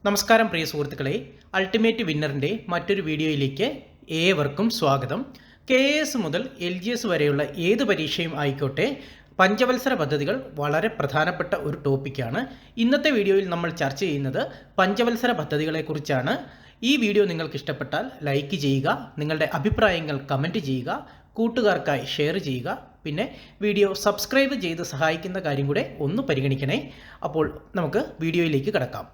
നമസ്കാരം പ്രിയ സുഹൃത്തുക്കളെ, അൾട്ടിമേറ്റ് വിന്നറിൻ്റെ മറ്റൊരു വീഡിയോയിലേക്ക് ഏവർക്കും സ്വാഗതം. KS മുതൽ LGS വരെയുള്ള ഏത് പരീക്ഷയും ആയിക്കോട്ടെ, പഞ്ചവത്സര പദ്ധതികൾ വളരെ പ്രധാനപ്പെട്ട ഒരു ടോപ്പിക്കാണ്. ഇന്നത്തെ വീഡിയോയിൽ നമ്മൾ ചർച്ച ചെയ്യുന്നത് പഞ്ചവത്സര പദ്ധതികളെക്കുറിച്ചാണ്. ഈ വീഡിയോ നിങ്ങൾക്ക് ഇഷ്ടപ്പെട്ടാൽ ലൈക്ക് ചെയ്യുക, നിങ്ങളുടെ അഭിപ്രായങ്ങൾ കമൻറ്റ് ചെയ്യുക, കൂട്ടുകാർക്കായി ഷെയർ ചെയ്യുക. പിന്നെ വീഡിയോ സബ്സ്ക്രൈബ് ചെയ്ത് സഹായിക്കുന്ന കാര്യം കൂടെ ഒന്ന് പരിഗണിക്കണേ. അപ്പോൾ നമുക്ക് വീഡിയോയിലേക്ക് കടക്കാം.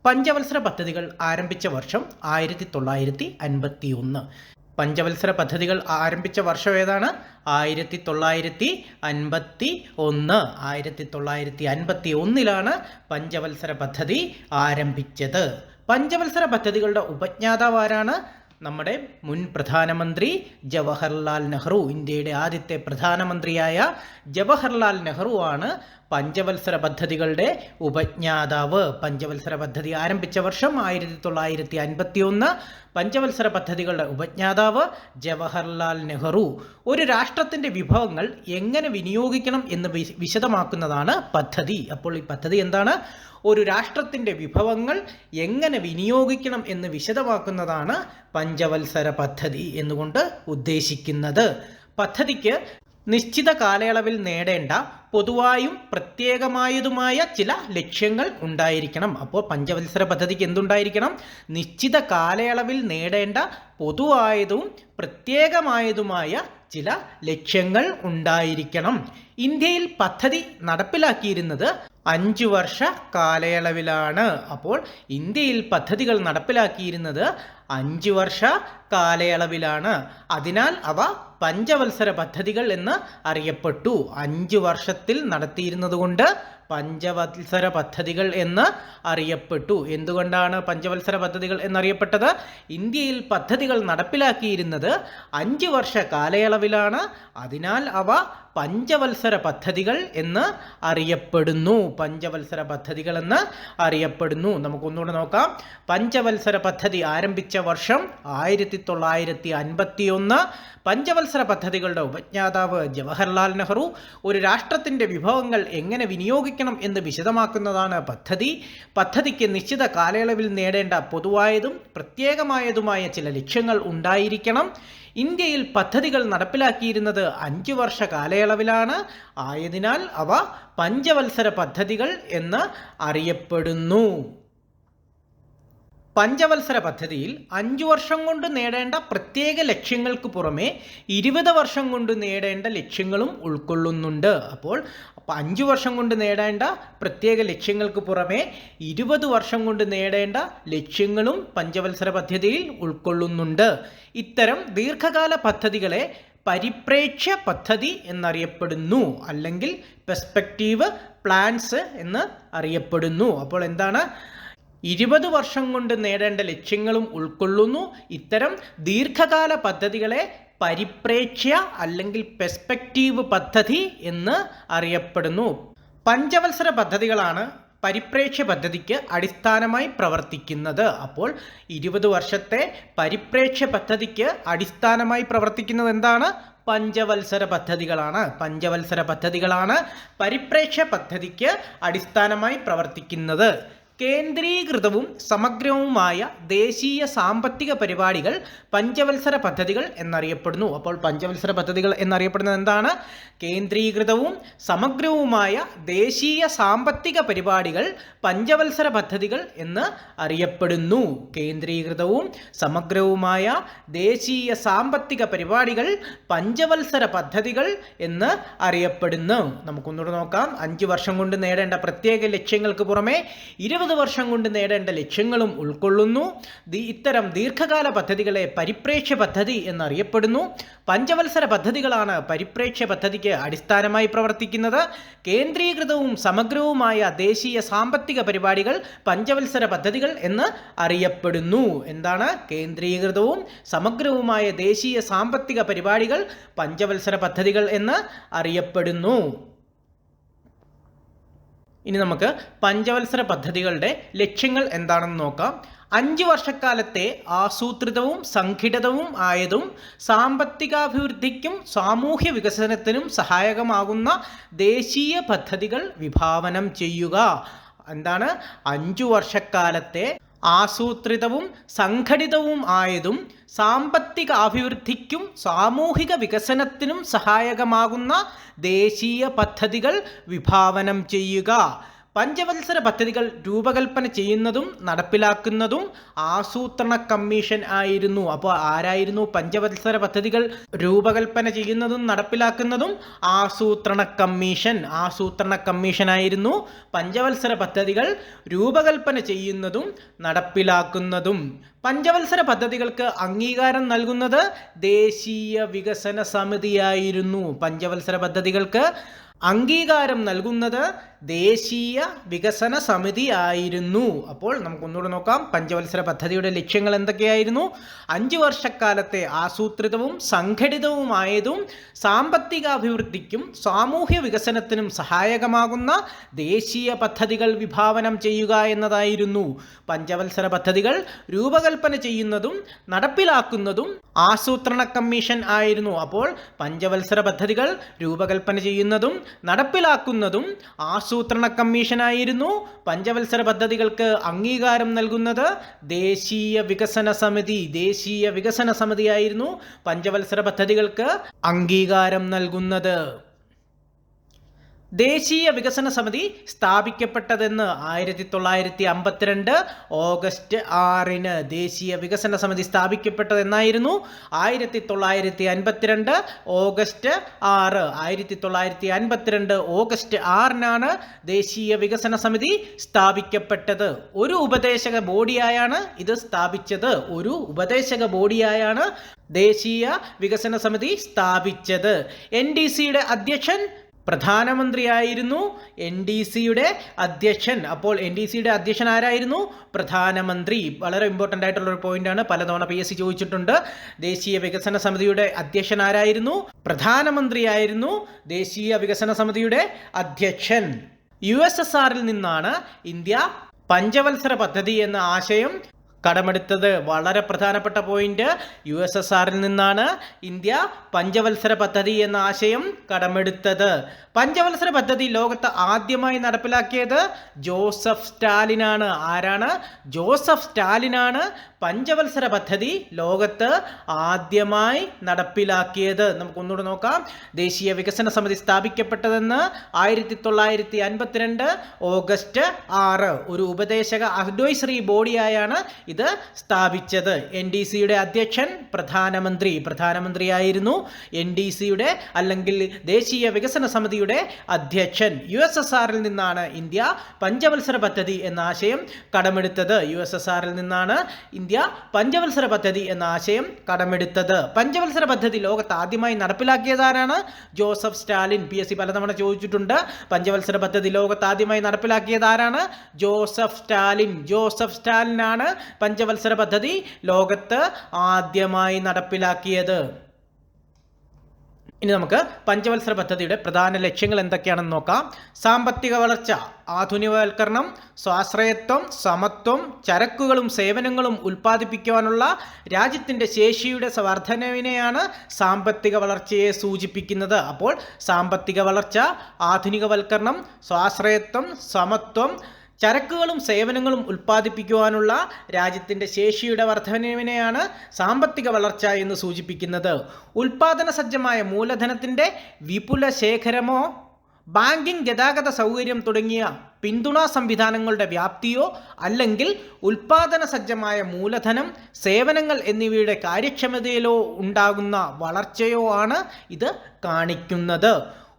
പഞ്ചവത്സര പദ്ധതികൾ ആരംഭിച്ച വർഷം 1951. പഞ്ചവത്സര പദ്ധതികൾ ആരംഭിച്ച വർഷം ഏതാണ്? 1951. 1951 പഞ്ചവത്സര പദ്ധതി ആരംഭിച്ചത്. പഞ്ചവത്സര പദ്ധതികളുടെ ഉപജ്ഞാതാവ് ആരാണ്? നമ്മുടെ മുൻ പ്രധാനമന്ത്രി ജവഹർലാൽ നെഹ്റു. ഇന്ത്യയുടെ ആദ്യത്തെ പ്രധാനമന്ത്രിയായ ജവഹർലാൽ നെഹ്റു ആണ് പഞ്ചവത്സര പദ്ധതികളുടെ ഉപജ്ഞാതാവ്. പഞ്ചവത്സര പദ്ധതി ആരംഭിച്ച വർഷം 1951. പഞ്ചവത്സര പദ്ധതികളുടെ ഉപജ്ഞാതാവ് ജവഹർലാൽ നെഹ്റു. ഒരു രാഷ്ട്രത്തിൻ്റെ വിഭവങ്ങൾ എങ്ങനെ വിനിയോഗിക്കണം എന്ന് വിശദമാക്കുന്നതാണ് പദ്ധതി. അപ്പോൾ ഈ പദ്ധതി എന്താണ്? ഒരു രാഷ്ട്രത്തിൻ്റെ വിഭവങ്ങൾ എങ്ങനെ വിനിയോഗിക്കണം എന്ന് വിശദമാക്കുന്നതാണ് പഞ്ചവത്സര പദ്ധതി എന്നുകൊണ്ട് ഉദ്ദേശിക്കുന്നത്. പദ്ധതിക്ക് നിശ്ചിത കാലയളവിൽ നേടേണ്ട പൊതുവായും പ്രത്യേകമായതുമായ ചില ലക്ഷ്യങ്ങൾ ഉണ്ടായിരിക്കണം. അപ്പോൾ പഞ്ചവത്സര പദ്ധതിക്ക് എന്തുണ്ടായിരിക്കണം? നിശ്ചിത കാലയളവിൽ നേടേണ്ട പൊതുവായതും പ്രത്യേകമായതുമായ ചില ലക്ഷ്യങ്ങൾ ഉണ്ടായിരിക്കണം. ഇന്ത്യയിൽ പദ്ധതി നടപ്പിലാക്കിയിരുന്നത് 5 വർഷ കാലയളവിലാണ്. അപ്പോൾ ഇന്ത്യയിൽ പദ്ധതികൾ നടപ്പിലാക്കിയിരുന്നത് 5 വർഷ കാലയളവിലാണ്. അതിനാൽ അവ പഞ്ചവത്സര പദ്ധതികൾ എന്ന് അറിയപ്പെട്ടു. 5 വർഷത്തിൽ നടത്തിയിരുന്നത് കൊണ്ട് പഞ്ചവത്സര പദ്ധതികൾ എന്ന് അറിയപ്പെട്ടു. എന്തുകൊണ്ടാണ് പഞ്ചവത്സര പദ്ധതികൾ എന്നറിയപ്പെട്ടത്? ഇന്ത്യയിൽ പദ്ധതികൾ നടപ്പിലാക്കിയിരുന്നത് 5 വർഷ കാലയളവിലാണ്. അതിനാൽ അവ പഞ്ചവത്സര പദ്ധതികൾ എന്ന് അറിയപ്പെടുന്നു. പഞ്ചവത്സര പദ്ധതികൾ എന്ന് അറിയപ്പെടുന്നു. നമുക്കൊന്നുകൂടെ നോക്കാം. പഞ്ചവത്സര പദ്ധതി ആരംഭിച്ച വർഷം 1951. പഞ്ചവത്സര പദ്ധതികളുടെ ഉപജ്ഞാതാവ് ജവഹർലാൽ നെഹ്റു. ഒരു രാഷ്ട്രത്തിൻ്റെ വിഭവങ്ങൾ എങ്ങനെ വിനിയോഗിക്കണം എന്ന് വിശദമാക്കുന്നതാണ് പദ്ധതി. പദ്ധതിക്ക് നിശ്ചിത കാലയളവിൽ നേടേണ്ട പൊതുവായതും പ്രത്യേകമായതുമായ ചില ലക്ഷ്യങ്ങൾ ഉണ്ടായിരിക്കണം. ഇന്ത്യയിൽ പദ്ധതികൾ നടപ്പിലാക്കിയിരുന്നത് 5 വർഷ കാലയളവിലാണ്. ആയതിനാൽ അവ പഞ്ചവത്സര പദ്ധതികൾ എന്ന് അറിയപ്പെടുന്നു. പഞ്ചവത്സര പദ്ധതിയിൽ 5 വർഷം കൊണ്ട് നേടേണ്ട പ്രത്യേക ലക്ഷ്യങ്ങൾക്ക് പുറമെ 20 വർഷം കൊണ്ട് നേടേണ്ട ലക്ഷ്യങ്ങളും ഉൾക്കൊള്ളുന്നുണ്ട്. അപ്പോൾ 5 വർഷം കൊണ്ട് നേടേണ്ട പ്രത്യേക ലക്ഷ്യങ്ങൾക്ക് പുറമെ 20 വർഷം കൊണ്ട് നേടേണ്ട ലക്ഷ്യങ്ങളും പഞ്ചവത്സര പദ്ധതിയിൽ ഉൾക്കൊള്ളുന്നുണ്ട്. ഇത്തരം ദീർഘകാല പദ്ധതികളെ പരിപ്രേക്ഷ്യ പദ്ധതി എന്നറിയപ്പെടുന്നു, അല്ലെങ്കിൽ പെർസ്പെക്റ്റീവ് പ്ലാൻസ് എന്ന് അറിയപ്പെടുന്നു. അപ്പോൾ എന്താണ്? 20 വർഷം കൊണ്ട് നേടേണ്ട ലക്ഷ്യങ്ങളും ഉൾക്കൊള്ളുന്നു. ഇത്തരം ദീർഘകാല പദ്ധതികളെ പരിപ്രേക്ഷ്യ അല്ലെങ്കിൽ പെർസ്പെക്റ്റീവ് പദ്ധതി എന്ന് അറിയപ്പെടുന്നു. പഞ്ചവത്സര പദ്ധതികളാണ് പരിപ്രേക്ഷ്യ പദ്ധതിക്ക് അടിസ്ഥാനമായി പ്രവർത്തിക്കുന്നത്. അപ്പോൾ 20 വർഷത്തെ പരിപ്രേക്ഷ്യ പദ്ധതിക്ക് അടിസ്ഥാനമായി പ്രവർത്തിക്കുന്നത് എന്താണ്? പഞ്ചവത്സര പദ്ധതികളാണ്. പഞ്ചവത്സര പദ്ധതികളാണ് പരിപ്രേക്ഷ്യ പദ്ധതിക്ക് അടിസ്ഥാനമായി പ്രവർത്തിക്കുന്നത്. കേന്ദ്രീകൃതവും സമഗ്രവുമായ ദേശീയ സാമ്പത്തിക പരിപാടികൾ പഞ്ചവത്സര പദ്ധതികൾ എന്നറിയപ്പെടുന്നു. അപ്പോൾ പഞ്ചവത്സര പദ്ധതികൾ എന്നറിയപ്പെടുന്നത് എന്താണ്? കേന്ദ്രീകൃതവും സമഗ്രവുമായ ദേശീയ സാമ്പത്തിക പരിപാടികൾ പഞ്ചവത്സര പദ്ധതികൾ എന്ന് അറിയപ്പെടുന്നു. കേന്ദ്രീകൃതവും സമഗ്രവുമായ ദേശീയ സാമ്പത്തിക പരിപാടികൾ പഞ്ചവത്സര പദ്ധതികൾ എന്ന് അറിയപ്പെടുന്നു. നമുക്കൊന്നുകൂടെ നോക്കാം. 5 വർഷം കൊണ്ട് നേടേണ്ട പ്രത്യേക ലക്ഷ്യങ്ങൾക്ക് പുറമെ 20 വർഷം കൊണ്ട് നേടേണ്ട ലക്ഷ്യങ്ങളും ഉൾക്കൊള്ളുന്നു. ഇത്തരം ദീർഘകാല പദ്ധതികളെ പരിപ്രേക്ഷ്യ പദ്ധതി എന്നറിയപ്പെടുന്നു. പഞ്ചവത്സര പദ്ധതികളാണ് പരിപ്രേക്ഷ്യ പദ്ധതിക്ക് അടിസ്ഥാനമായി പ്രവർത്തിക്കുന്നത്. കേന്ദ്രീകൃതവും സമഗ്രവുമായ ദേശീയ സാമ്പത്തിക പരിപാടികൾ പഞ്ചവത്സര പദ്ധതികൾ എന്ന് അറിയപ്പെടുന്നു. എന്താണ്? കേന്ദ്രീകൃതവും സമഗ്രവുമായ ദേശീയ സാമ്പത്തിക പരിപാടികൾ പഞ്ചവത്സര പദ്ധതികൾ എന്ന് അറിയപ്പെടുന്നു. ഇനി നമുക്ക് പഞ്ചവത്സര പദ്ധതികളുടെ ലക്ഷ്യങ്ങൾ എന്താണെന്ന് നോക്കാം. 5 വർഷക്കാലത്തെ ആസൂത്രിതവും സംഘടിതവും ആയതും സാമ്പത്തികാഭിവൃദ്ധിക്കും സാമൂഹ്യ വികസനത്തിനും സഹായകമാകുന്ന ദേശീയ പദ്ധതികൾ വിഭാവനം ചെയ്യുക. എന്താണ്? 5 വർഷക്കാലത്തെ ആസൂത്രിതവും സംഘടിതവും ആയതും സാമ്പത്തിക അഭിവൃദ്ധിക്കും സാമൂഹിക വികസനത്തിനും സഹായകമാകുന്ന ദേശീയ പദ്ധതികൾ വിഭാവനം ചെയ്യുക. പഞ്ചവത്സര പദ്ധതികൾ രൂപകൽപ്പന ചെയ്യുന്നതും നടപ്പിലാക്കുന്നതും ആസൂത്രണ കമ്മീഷൻ ആയിരുന്നു. അപ്പോൾ ആരായിരുന്നു പഞ്ചവത്സര പദ്ധതികൾ രൂപകൽപ്പന ചെയ്യുന്നതും നടപ്പിലാക്കുന്നതും? ആസൂത്രണ കമ്മീഷൻ ആയിരുന്നു പഞ്ചവത്സര പദ്ധതികൾ രൂപകൽപ്പന ചെയ്യുന്നതും നടപ്പിലാക്കുന്നതും. പഞ്ചവത്സര പദ്ധതികൾക്ക് അംഗീകാരം നൽകുന്നത് ദേശീയ വികസന സമിതിയായിരുന്നു. പഞ്ചവത്സര പദ്ധതികൾക്ക് അംഗീകാരം നൽകുന്നത് ദേശീയ വികസന സമിതി ആയിരുന്നു. അപ്പോൾ നമുക്കൊന്നുകൂടെ നോക്കാം. പഞ്ചവത്സര പദ്ധതിയുടെ ലക്ഷ്യങ്ങൾ എന്തൊക്കെയായിരുന്നു? 5 വർഷക്കാലത്തെ ആസൂത്രിതവും സംഘടിതവുമായതും സാമ്പത്തികാഭിവൃദ്ധിക്കും സാമൂഹ്യ വികസനത്തിനും സഹായകമാകുന്ന ദേശീയ പദ്ധതികൾ വിഭാവനം ചെയ്യുക എന്നതായിരുന്നു. പഞ്ചവത്സര പദ്ധതികൾ രൂപകൽപ്പന ചെയ്യുന്നതും നടപ്പിലാക്കുന്നതും ആസൂത്രണ കമ്മീഷൻ ആയിരുന്നു. അപ്പോൾ പഞ്ചവത്സര പദ്ധതികൾ രൂപകൽപ്പന ചെയ്യുന്നതും നടപ്പിലാക്കുന്നതും ആസൂത്രണ കമ്മീഷനായിരുന്നു. പഞ്ചവത്സര പദ്ധതികൾക്ക് അംഗീകാരം നൽകുന്നത് ദേശീയ വികസന സമിതിയായിരുന്നു പഞ്ചവത്സര പദ്ധതികൾക്ക് അംഗീകാരം നൽകുന്നത്. ദേശീയ വികസന സമിതി സ്ഥാപിക്കപ്പെട്ടതെന്ന് 1952 ഓഗസ്റ്റ് 6-ന്. ദേശീയ വികസന സമിതി സ്ഥാപിക്കപ്പെട്ടതെന്നായിരുന്നു? 1952 ഓഗസ്റ്റ് 6. 1952 ഓഗസ്റ്റ് 6-നാണ് ദേശീയ വികസന സമിതി സ്ഥാപിക്കപ്പെട്ടത്. ഒരു ഉപദേശക ബോഡിയായാണ് ഇത് സ്ഥാപിച്ചത്. ദേശീയ വികസന സമിതി സ്ഥാപിച്ചത്. NDCയുടെ അധ്യക്ഷൻ പ്രധാനമന്ത്രിയായിരുന്നു. NDCയുടെ അധ്യക്ഷൻ. അപ്പോൾ NDCയുടെ അധ്യക്ഷൻ ആരായിരുന്നു? പ്രധാനമന്ത്രി. വളരെ ഇമ്പോർട്ടൻ്റ് ആയിട്ടുള്ള ഒരു പോയിന്റാണ്, പലതവണ PSC ചോദിച്ചിട്ടുണ്ട്. ദേശീയ വികസന സമിതിയുടെ അധ്യക്ഷൻ ആരായിരുന്നു? പ്രധാനമന്ത്രിയായിരുന്നു ദേശീയ വികസന സമിതിയുടെ അധ്യക്ഷൻ. USSRൽ നിന്നാണ് ഇന്ത്യ പഞ്ചവത്സര പദ്ധതി എന്ന ആശയം കടമെടുത്തത്. വളരെ പ്രധാനപ്പെട്ട പോയിന്റ്. USSRൽ നിന്നാണ് ഇന്ത്യ പഞ്ചവത്സര പദ്ധതി എന്ന ആശയം കടമെടുത്തത്. പഞ്ചവത്സര പദ്ധതി ലോകത്ത് ആദ്യമായി നടപ്പിലാക്കിയത് ജോസഫ് സ്റ്റാലിനാണ്. ആരാണ്? ജോസഫ് സ്റ്റാലിനാണ് പഞ്ചവത്സര പദ്ധതി ലോകത്ത് ആദ്യമായി നടപ്പിലാക്കിയത്. നമുക്കൊന്നുകൂടെ നോക്കാം. ദേശീയ വികസന സമിതി സ്ഥാപിക്കപ്പെട്ടതെന്ന് 1952 ഓഗസ്റ്റ് 6. ഒരു ഉപദേശക അഡ്വൈസറി ബോഡിയായാണ് ഇത് സ്ഥാപിച്ചത്. NDCയുടെ അധ്യക്ഷൻ പ്രധാനമന്ത്രിയായിരുന്നു. NDCയുടെ അല്ലെങ്കിൽ ദേശീയ വികസന സമിതിയുടെ അധ്യക്ഷൻ. USSRൽ നിന്നാണ് ഇന്ത്യ പഞ്ചവത്സര പദ്ധതി എന്ന ആശയം കടമെടുത്തത്. USSRൽ നിന്നാണ് ഇന്ത്യ പഞ്ചവത്സര പദ്ധതി എന്ന ആശയം കടമെടുത്തത്. പഞ്ചവത്സര പദ്ധതി ലോകത്ത് ആദ്യമായി നടപ്പിലാക്കിയതാരാണ്? ജോസഫ് സ്റ്റാലിൻ. PSC പലതവണ ചോദിച്ചിട്ടുണ്ട്. പഞ്ചവത്സര പദ്ധതി ലോകത്ത് ആദ്യമായി നടപ്പിലാക്കിയതാരാണ്? ജോസഫ് സ്റ്റാലിനാണ് പഞ്ചവത്സര പദ്ധതി ലോകത്ത് ആദ്യമായി നടപ്പിലാക്കിയത്. ഇനി നമുക്ക് പഞ്ചവത്സര പദ്ധതിയുടെ പ്രധാന ലക്ഷ്യങ്ങൾ എന്തൊക്കെയാണെന്ന് നോക്കാം. സാമ്പത്തിക വളർച്ച, ആധുനികവൽക്കരണം, സ്വാശ്രയത്വം, സമത്വം, ചരക്കുകളും സേവനങ്ങളും ഉൽപ്പാദിപ്പിക്കുവാനുള്ള രാജ്യത്തിൻ്റെ ശേഷിയുടെ വർധനവിനെയാണ് സാമ്പത്തിക വളർച്ചയെ സൂചിപ്പിക്കുന്നത്. അപ്പോൾ സാമ്പത്തിക വളർച്ച, ആധുനികവൽക്കരണം, സ്വാശ്രയത്വം, സമത്വം, ചരക്കുകളും സേവനങ്ങളും ഉൽപ്പാദിപ്പിക്കുവാനുള്ള രാജ്യത്തിൻ്റെ ശേഷിയുടെ വർധനവിനെയാണ് സാമ്പത്തിക വളർച്ച എന്ന് സൂചിപ്പിക്കുന്നത്. ഉൽപ്പാദന സജ്ജമായ മൂലധനത്തിൻ്റെ വിപുല ശേഖരമോ ബാങ്കിംഗ്, ഗതാഗത സൗകര്യം തുടങ്ങിയ പിന്തുണാ സംവിധാനങ്ങളുടെ വ്യാപ്തിയോ അല്ലെങ്കിൽ ഉൽപ്പാദന സജ്ജമായ മൂലധനം, സേവനങ്ങൾ എന്നിവയുടെ കാര്യക്ഷമതയിലോ ഉണ്ടാകുന്ന വളർച്ചയോ ആണ് ഇത് കാണിക്കുന്നത്.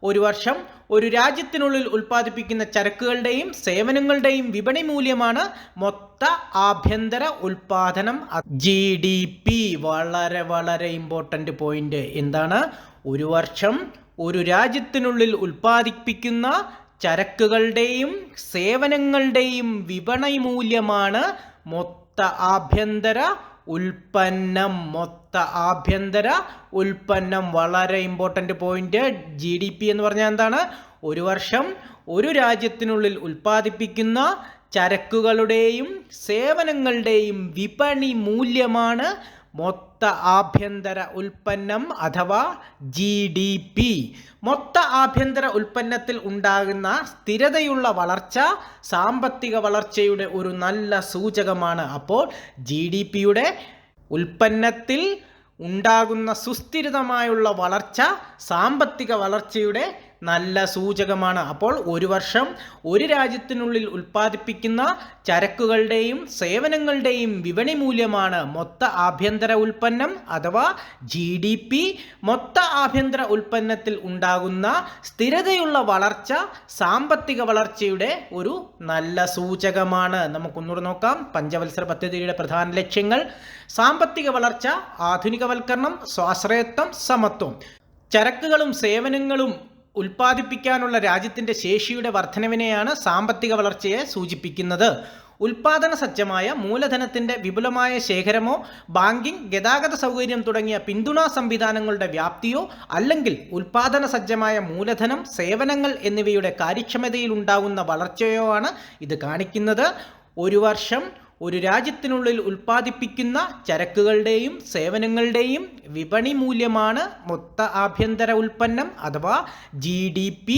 ഒരു വർഷം ഒരു രാജ്യത്തിനുള്ളിൽ ഉൽപ്പാദിപ്പിക്കുന്ന ചരക്കുകളുടെയും സേവനങ്ങളുടെയും വിപണി മൂല്യമാണ് മൊത്ത ആഭ്യന്തര ഉൽപ്പാദനം, GDP. വളരെ ഇമ്പോർട്ടൻ്റ് പോയിന്റ്. എന്താണ്? ഒരു വർഷം ഒരു രാജ്യത്തിനുള്ളിൽ ഉൽപ്പാദിപ്പിക്കുന്ന ചരക്കുകളുടെയും സേവനങ്ങളുടെയും വിപണി മൂല്യമാണ് മൊത്ത ആഭ്യന്തര ഉൽപ്പന്നം. വളരെ ഇമ്പോർട്ടൻ്റ് പോയിന്റ്. GDP എന്ന് പറഞ്ഞാൽ എന്താണ്? ഒരു വർഷം ഒരു രാജ്യത്തിനുള്ളിൽ ഉൽപ്പാദിപ്പിക്കുന്ന ചരക്കുകളുടെയും സേവനങ്ങളുടെയും വിപണി മൂല്യമാണ് മൊത്ത മൊത്ത ആഭ്യന്തര ഉൽപ്പന്നം അഥവാ GDP. മൊത്ത ആഭ്യന്തര ഉൽപ്പന്നത്തിൽ ഉണ്ടാകുന്ന സ്ഥിരതയുള്ള വളർച്ച സാമ്പത്തിക വളർച്ചയുടെ ഒരു നല്ല സൂചകമാണ്. അപ്പോൾ GDPയുടെ ഉൽപ്പന്നത്തിൽ ഉണ്ടാകുന്ന സുസ്ഥിരമായുള്ള വളർച്ച സാമ്പത്തിക വളർച്ചയുടെ നല്ല സൂചകമാണ്. അപ്പോൾ ഒരു വർഷം ഒരു രാജ്യത്തിനുള്ളിൽ ഉൽപ്പാദിപ്പിക്കുന്ന ചരക്കുകളുടെയും സേവനങ്ങളുടെയും വിപണി മൂല്യമാണ് മൊത്ത ആഭ്യന്തര ഉൽപ്പന്നം അഥവാ GDP. മൊത്ത ആഭ്യന്തര ഉൽപ്പന്നത്തിൽ ഉണ്ടാകുന്ന സ്ഥിരതയുള്ള വളർച്ച സാമ്പത്തിക വളർച്ചയുടെ ഒരു നല്ല സൂചകമാണ്. നമുക്കൊന്നുകൂടെ നോക്കാം. പഞ്ചവത്സര പദ്ധതിയുടെ പ്രധാന ലക്ഷ്യങ്ങൾ: സാമ്പത്തിക വളർച്ച, ആധുനികവൽക്കരണം, സ്വാശ്രയത്വം, സമത്വം. ചരക്കുകളും സേവനങ്ങളും ഉൽപ്പാദിപ്പിക്കാനുള്ള രാജ്യത്തിൻ്റെ ശേഷിയുടെ വർധനവിനെയാണ് സാമ്പത്തിക വളർച്ചയെ സൂചിപ്പിക്കുന്നത്. ഉൽപാദന സജ്ജമായ മൂലധനത്തിൻ്റെ വിപുലമായ ശേഖരമോ ബാങ്കിംഗ്, ഗതാഗത സൗകര്യം തുടങ്ങിയ പിന്തുണാ സംവിധാനങ്ങളുടെ വ്യാപ്തിയോ അല്ലെങ്കിൽ ഉൽപാദന സജ്ജമായ മൂലധനം, സേവനങ്ങൾ എന്നിവയുടെ കാര്യക്ഷമതയിൽ ഉണ്ടാകുന്ന വളർച്ചയോ ആണ് ഇത് കാണിക്കുന്നത്. ഒരു വർഷം ഒരു രാജ്യത്തിനുള്ളിൽ ഉൽപ്പാദിപ്പിക്കുന്ന ചരക്കുകളുടെയും സേവനങ്ങളുടെയും വിപണി മൂല്യമാണ് മൊത്ത ആഭ്യന്തര ഉൽപ്പന്നം അഥവാ GDP.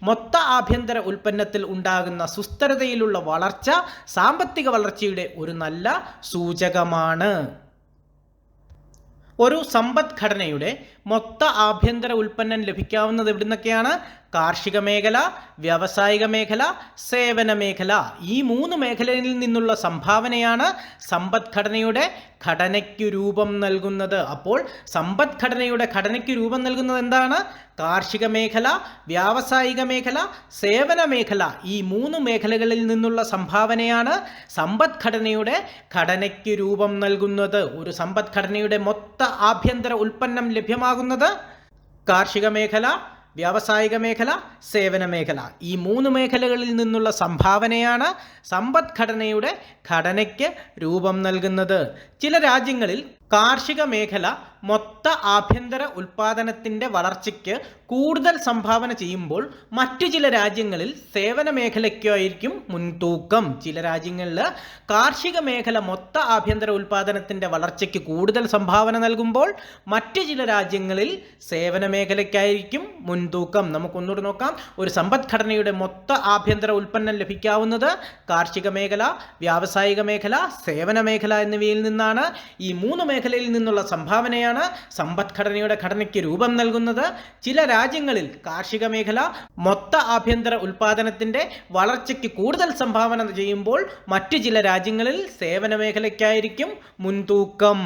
മൊത്ത ആഭ്യന്തര ഉൽപ്പന്നത്തിൽ ഉണ്ടാകുന്ന സുസ്ഥിരതയിലുള്ള വളർച്ച സാമ്പത്തിക വളർച്ചയുടെ ഒരു നല്ല സൂചകമാണ്. ഒരു സമ്പദ്ഘടനയുടെ മൊത്ത ആഭ്യന്തര ഉൽപ്പന്നം ലഭിക്കാവുന്നത് എവിടുന്നൊക്കെയാണ്? കാർഷിക മേഖല, വ്യാവസായിക മേഖല, സേവന മേഖല. ഈ 3 മേഖലയിൽ നിന്നുള്ള സംഭാവനയാണ് സമ്പദ്ഘടനയുടെ ഘടനയ്ക്ക് രൂപം നൽകുന്നത്. അപ്പോൾ സമ്പദ്ഘടനയുടെ ഘടനയ്ക്ക് രൂപം നൽകുന്നത് എന്താണ്? കാർഷിക മേഖല, വ്യാവസായിക മേഖല, സേവന മേഖല. ഈ 3 മേഖലകളിൽ നിന്നുള്ള സംഭാവനയാണ് സമ്പദ്ഘടനയുടെ ഘടനയ്ക്ക് രൂപം നൽകുന്നത്. ഒരു സമ്പദ്ഘടനയുടെ മൊത്ത ആഭ്യന്തര ഉൽപ്പന്നം ലഭ്യമാകുന്നത് കാർഷിക മേഖല, വ്യാവസായിക മേഖല, സേവന മേഖല. ഈ 3 മേഖലകളിൽ നിന്നുള്ള സംഭാവനയാണ് സമ്പദ്ഘടനയുടെ ഘടനയ്ക്ക് രൂപം നൽകുന്നത്. ചില രാജ്യങ്ങളിൽ കാർഷിക മേഖല മൊത്ത ആഭ്യന്തര ഉൽപ്പാദനത്തിൻ്റെ വളർച്ചയ്ക്ക് കൂടുതൽ സംഭാവന ചെയ്യുമ്പോൾ മറ്റു ചില രാജ്യങ്ങളിൽ സേവന മേഖലയ്ക്കായിരിക്കും മുൻതൂക്കം. ചില രാജ്യങ്ങളിൽ കാർഷിക മേഖല മൊത്ത ആഭ്യന്തര ഉൽപ്പാദനത്തിൻ്റെ വളർച്ചയ്ക്ക് കൂടുതൽ സംഭാവന നൽകുമ്പോൾ മറ്റു ചില രാജ്യങ്ങളിൽ സേവന മേഖലയ്ക്കായിരിക്കും മുൻതൂക്കം. നമുക്കൊന്നുകൂടി നോക്കാം. ഒരു സമ്പദ്ഘടനയുടെ മൊത്ത ആഭ്യന്തര ഉൽപ്പന്നം ലഭിക്കാവുന്നത് കാർഷിക മേഖല, വ്യാവസായിക മേഖല, സേവന മേഖല എന്നിവയിൽ നിന്നാണ്. ഈ 3 മേഖലയിൽ നിന്നുള്ള സംഭാവനയാണ് സമ്പദ്ഘടനയുടെ ഘടനയ്ക്ക് രൂപം നൽകുന്നത്. ചില രാജ്യങ്ങളിൽ കാർഷിക മേഖല മൊത്ത ആഭ്യന്തര ഉൽപ്പാദനത്തിന്റെ വളർച്ചയ്ക്ക് കൂടുതൽ സംഭാവന ചെയ്യുമ്പോൾ മറ്റു ചില രാജ്യങ്ങളിൽ സേവന മേഖലയ്ക്കായിരിക്കും മുൻതൂക്കം.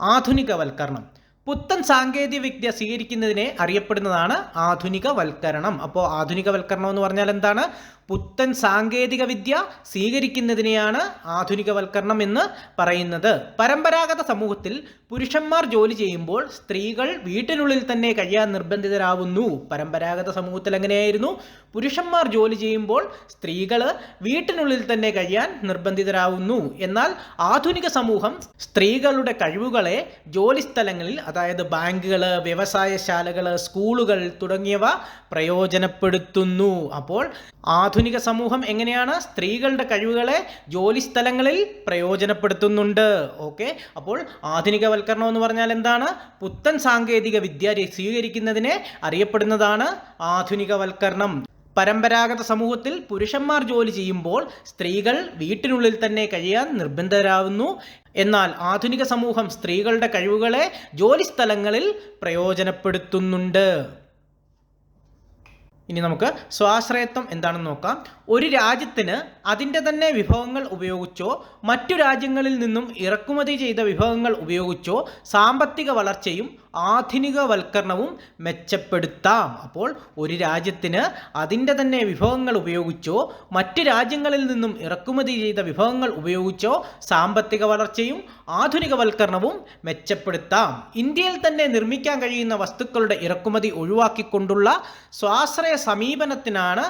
ആധുനികവൽക്കരണം. പുത്തൻ സാങ്കേതിക വിദ്യ സ്വീകരിക്കുന്നതിനെ അറിയപ്പെടുന്നതാണ് ആധുനികവൽക്കരണം. അപ്പോൾ ആധുനികവൽക്കരണം എന്ന് പറഞ്ഞാൽ എന്താണ്? പുത്തൻ സാങ്കേതിക വിദ്യ സ്വീകരിക്കുന്നതിനെയാണ് ആധുനികവൽക്കരണം എന്ന് പറയുന്നത്. പരമ്പരാഗത സമൂഹത്തിൽ പുരുഷന്മാർ ജോലി ചെയ്യുമ്പോൾ സ്ത്രീകൾ വീട്ടിനുള്ളിൽ തന്നെ കഴിയാൻ നിർബന്ധിതരാകുന്നു. പരമ്പരാഗത സമൂഹത്തിൽ എങ്ങനെയായിരുന്നു? പുരുഷന്മാർ ജോലി ചെയ്യുമ്പോൾ സ്ത്രീകൾ വീട്ടിനുള്ളിൽ തന്നെ കഴിയാൻ നിർബന്ധിതരാകുന്നു. എന്നാൽ ആധുനിക സമൂഹം സ്ത്രീകളുടെ കഴിവുകളെ ജോലിസ്ഥലങ്ങളിൽ, അതായത് ബാങ്കുകൾ, വ്യവസായശാലകൾ, സ്കൂളുകൾ തുടങ്ങിയവ പ്രയോജനപ്പെടുത്തുന്നു. അപ്പോൾ ആധുനിക സമൂഹം എങ്ങനെയാണ് സ്ത്രീകളുടെ കഴിവുകളെ ജോലിസ്ഥലങ്ങളിൽ പ്രയോജനപ്പെടുത്തുന്നുണ്ട്. ഓക്കെ, അപ്പോൾ ആധുനികവൽക്കരണം എന്ന് പറഞ്ഞാൽ എന്താണ്? പുത്തൻ സാങ്കേതിക വിദ്യ സ്വീകരിക്കുന്നതിനെ അറിയപ്പെടുന്നതാണ് ആധുനികവൽക്കരണം. പരമ്പരാഗത സമൂഹത്തിൽ പുരുഷന്മാർ ജോലി ചെയ്യുമ്പോൾ സ്ത്രീകൾ വീട്ടിനുള്ളിൽ തന്നെ കഴിയാൻ നിർബന്ധിതരാകുന്നു. എന്നാൽ ആധുനിക സമൂഹം സ്ത്രീകളുടെ കഴിവുകളെ ജോലിസ്ഥലങ്ങളിൽ പ്രയോജനപ്പെടുത്തുന്നുണ്ട്. ഇനി നമുക്ക് സ്വാശ്രയത്വം എന്താണെന്ന് നോക്കാം. ഒരു രാജ്യത്തിന് അതിൻ്റെ തന്നെ വിഭവങ്ങൾ ഉപയോഗിച്ചോ മറ്റു രാജ്യങ്ങളിൽ നിന്നും ഇറക്കുമതി ചെയ്ത വിഭവങ്ങൾ ഉപയോഗിച്ചോ സാമ്പത്തിക വളർച്ചയും ആധുനികവൽക്കരണവും മെച്ചപ്പെടുത്താം. അപ്പോൾ ഒരു രാജ്യത്തിന് അതിൻ്റെ തന്നെ വിഭവങ്ങൾ ഉപയോഗിച്ചോ മറ്റ് രാജ്യങ്ങളിൽ നിന്നും ഇറക്കുമതി ചെയ്ത വിഭവങ്ങൾ ഉപയോഗിച്ചോ സാമ്പത്തിക വളർച്ചയും ആധുനികവൽക്കരണവും മെച്ചപ്പെടുത്താം. ഇന്ത്യയിൽ തന്നെ നിർമ്മിക്കാൻ കഴിയുന്ന വസ്തുക്കളുടെ ഇറക്കുമതി ഒഴിവാക്കിക്കൊണ്ടുള്ള സ്വാശ്രയ സമീപനത്തിനാണ്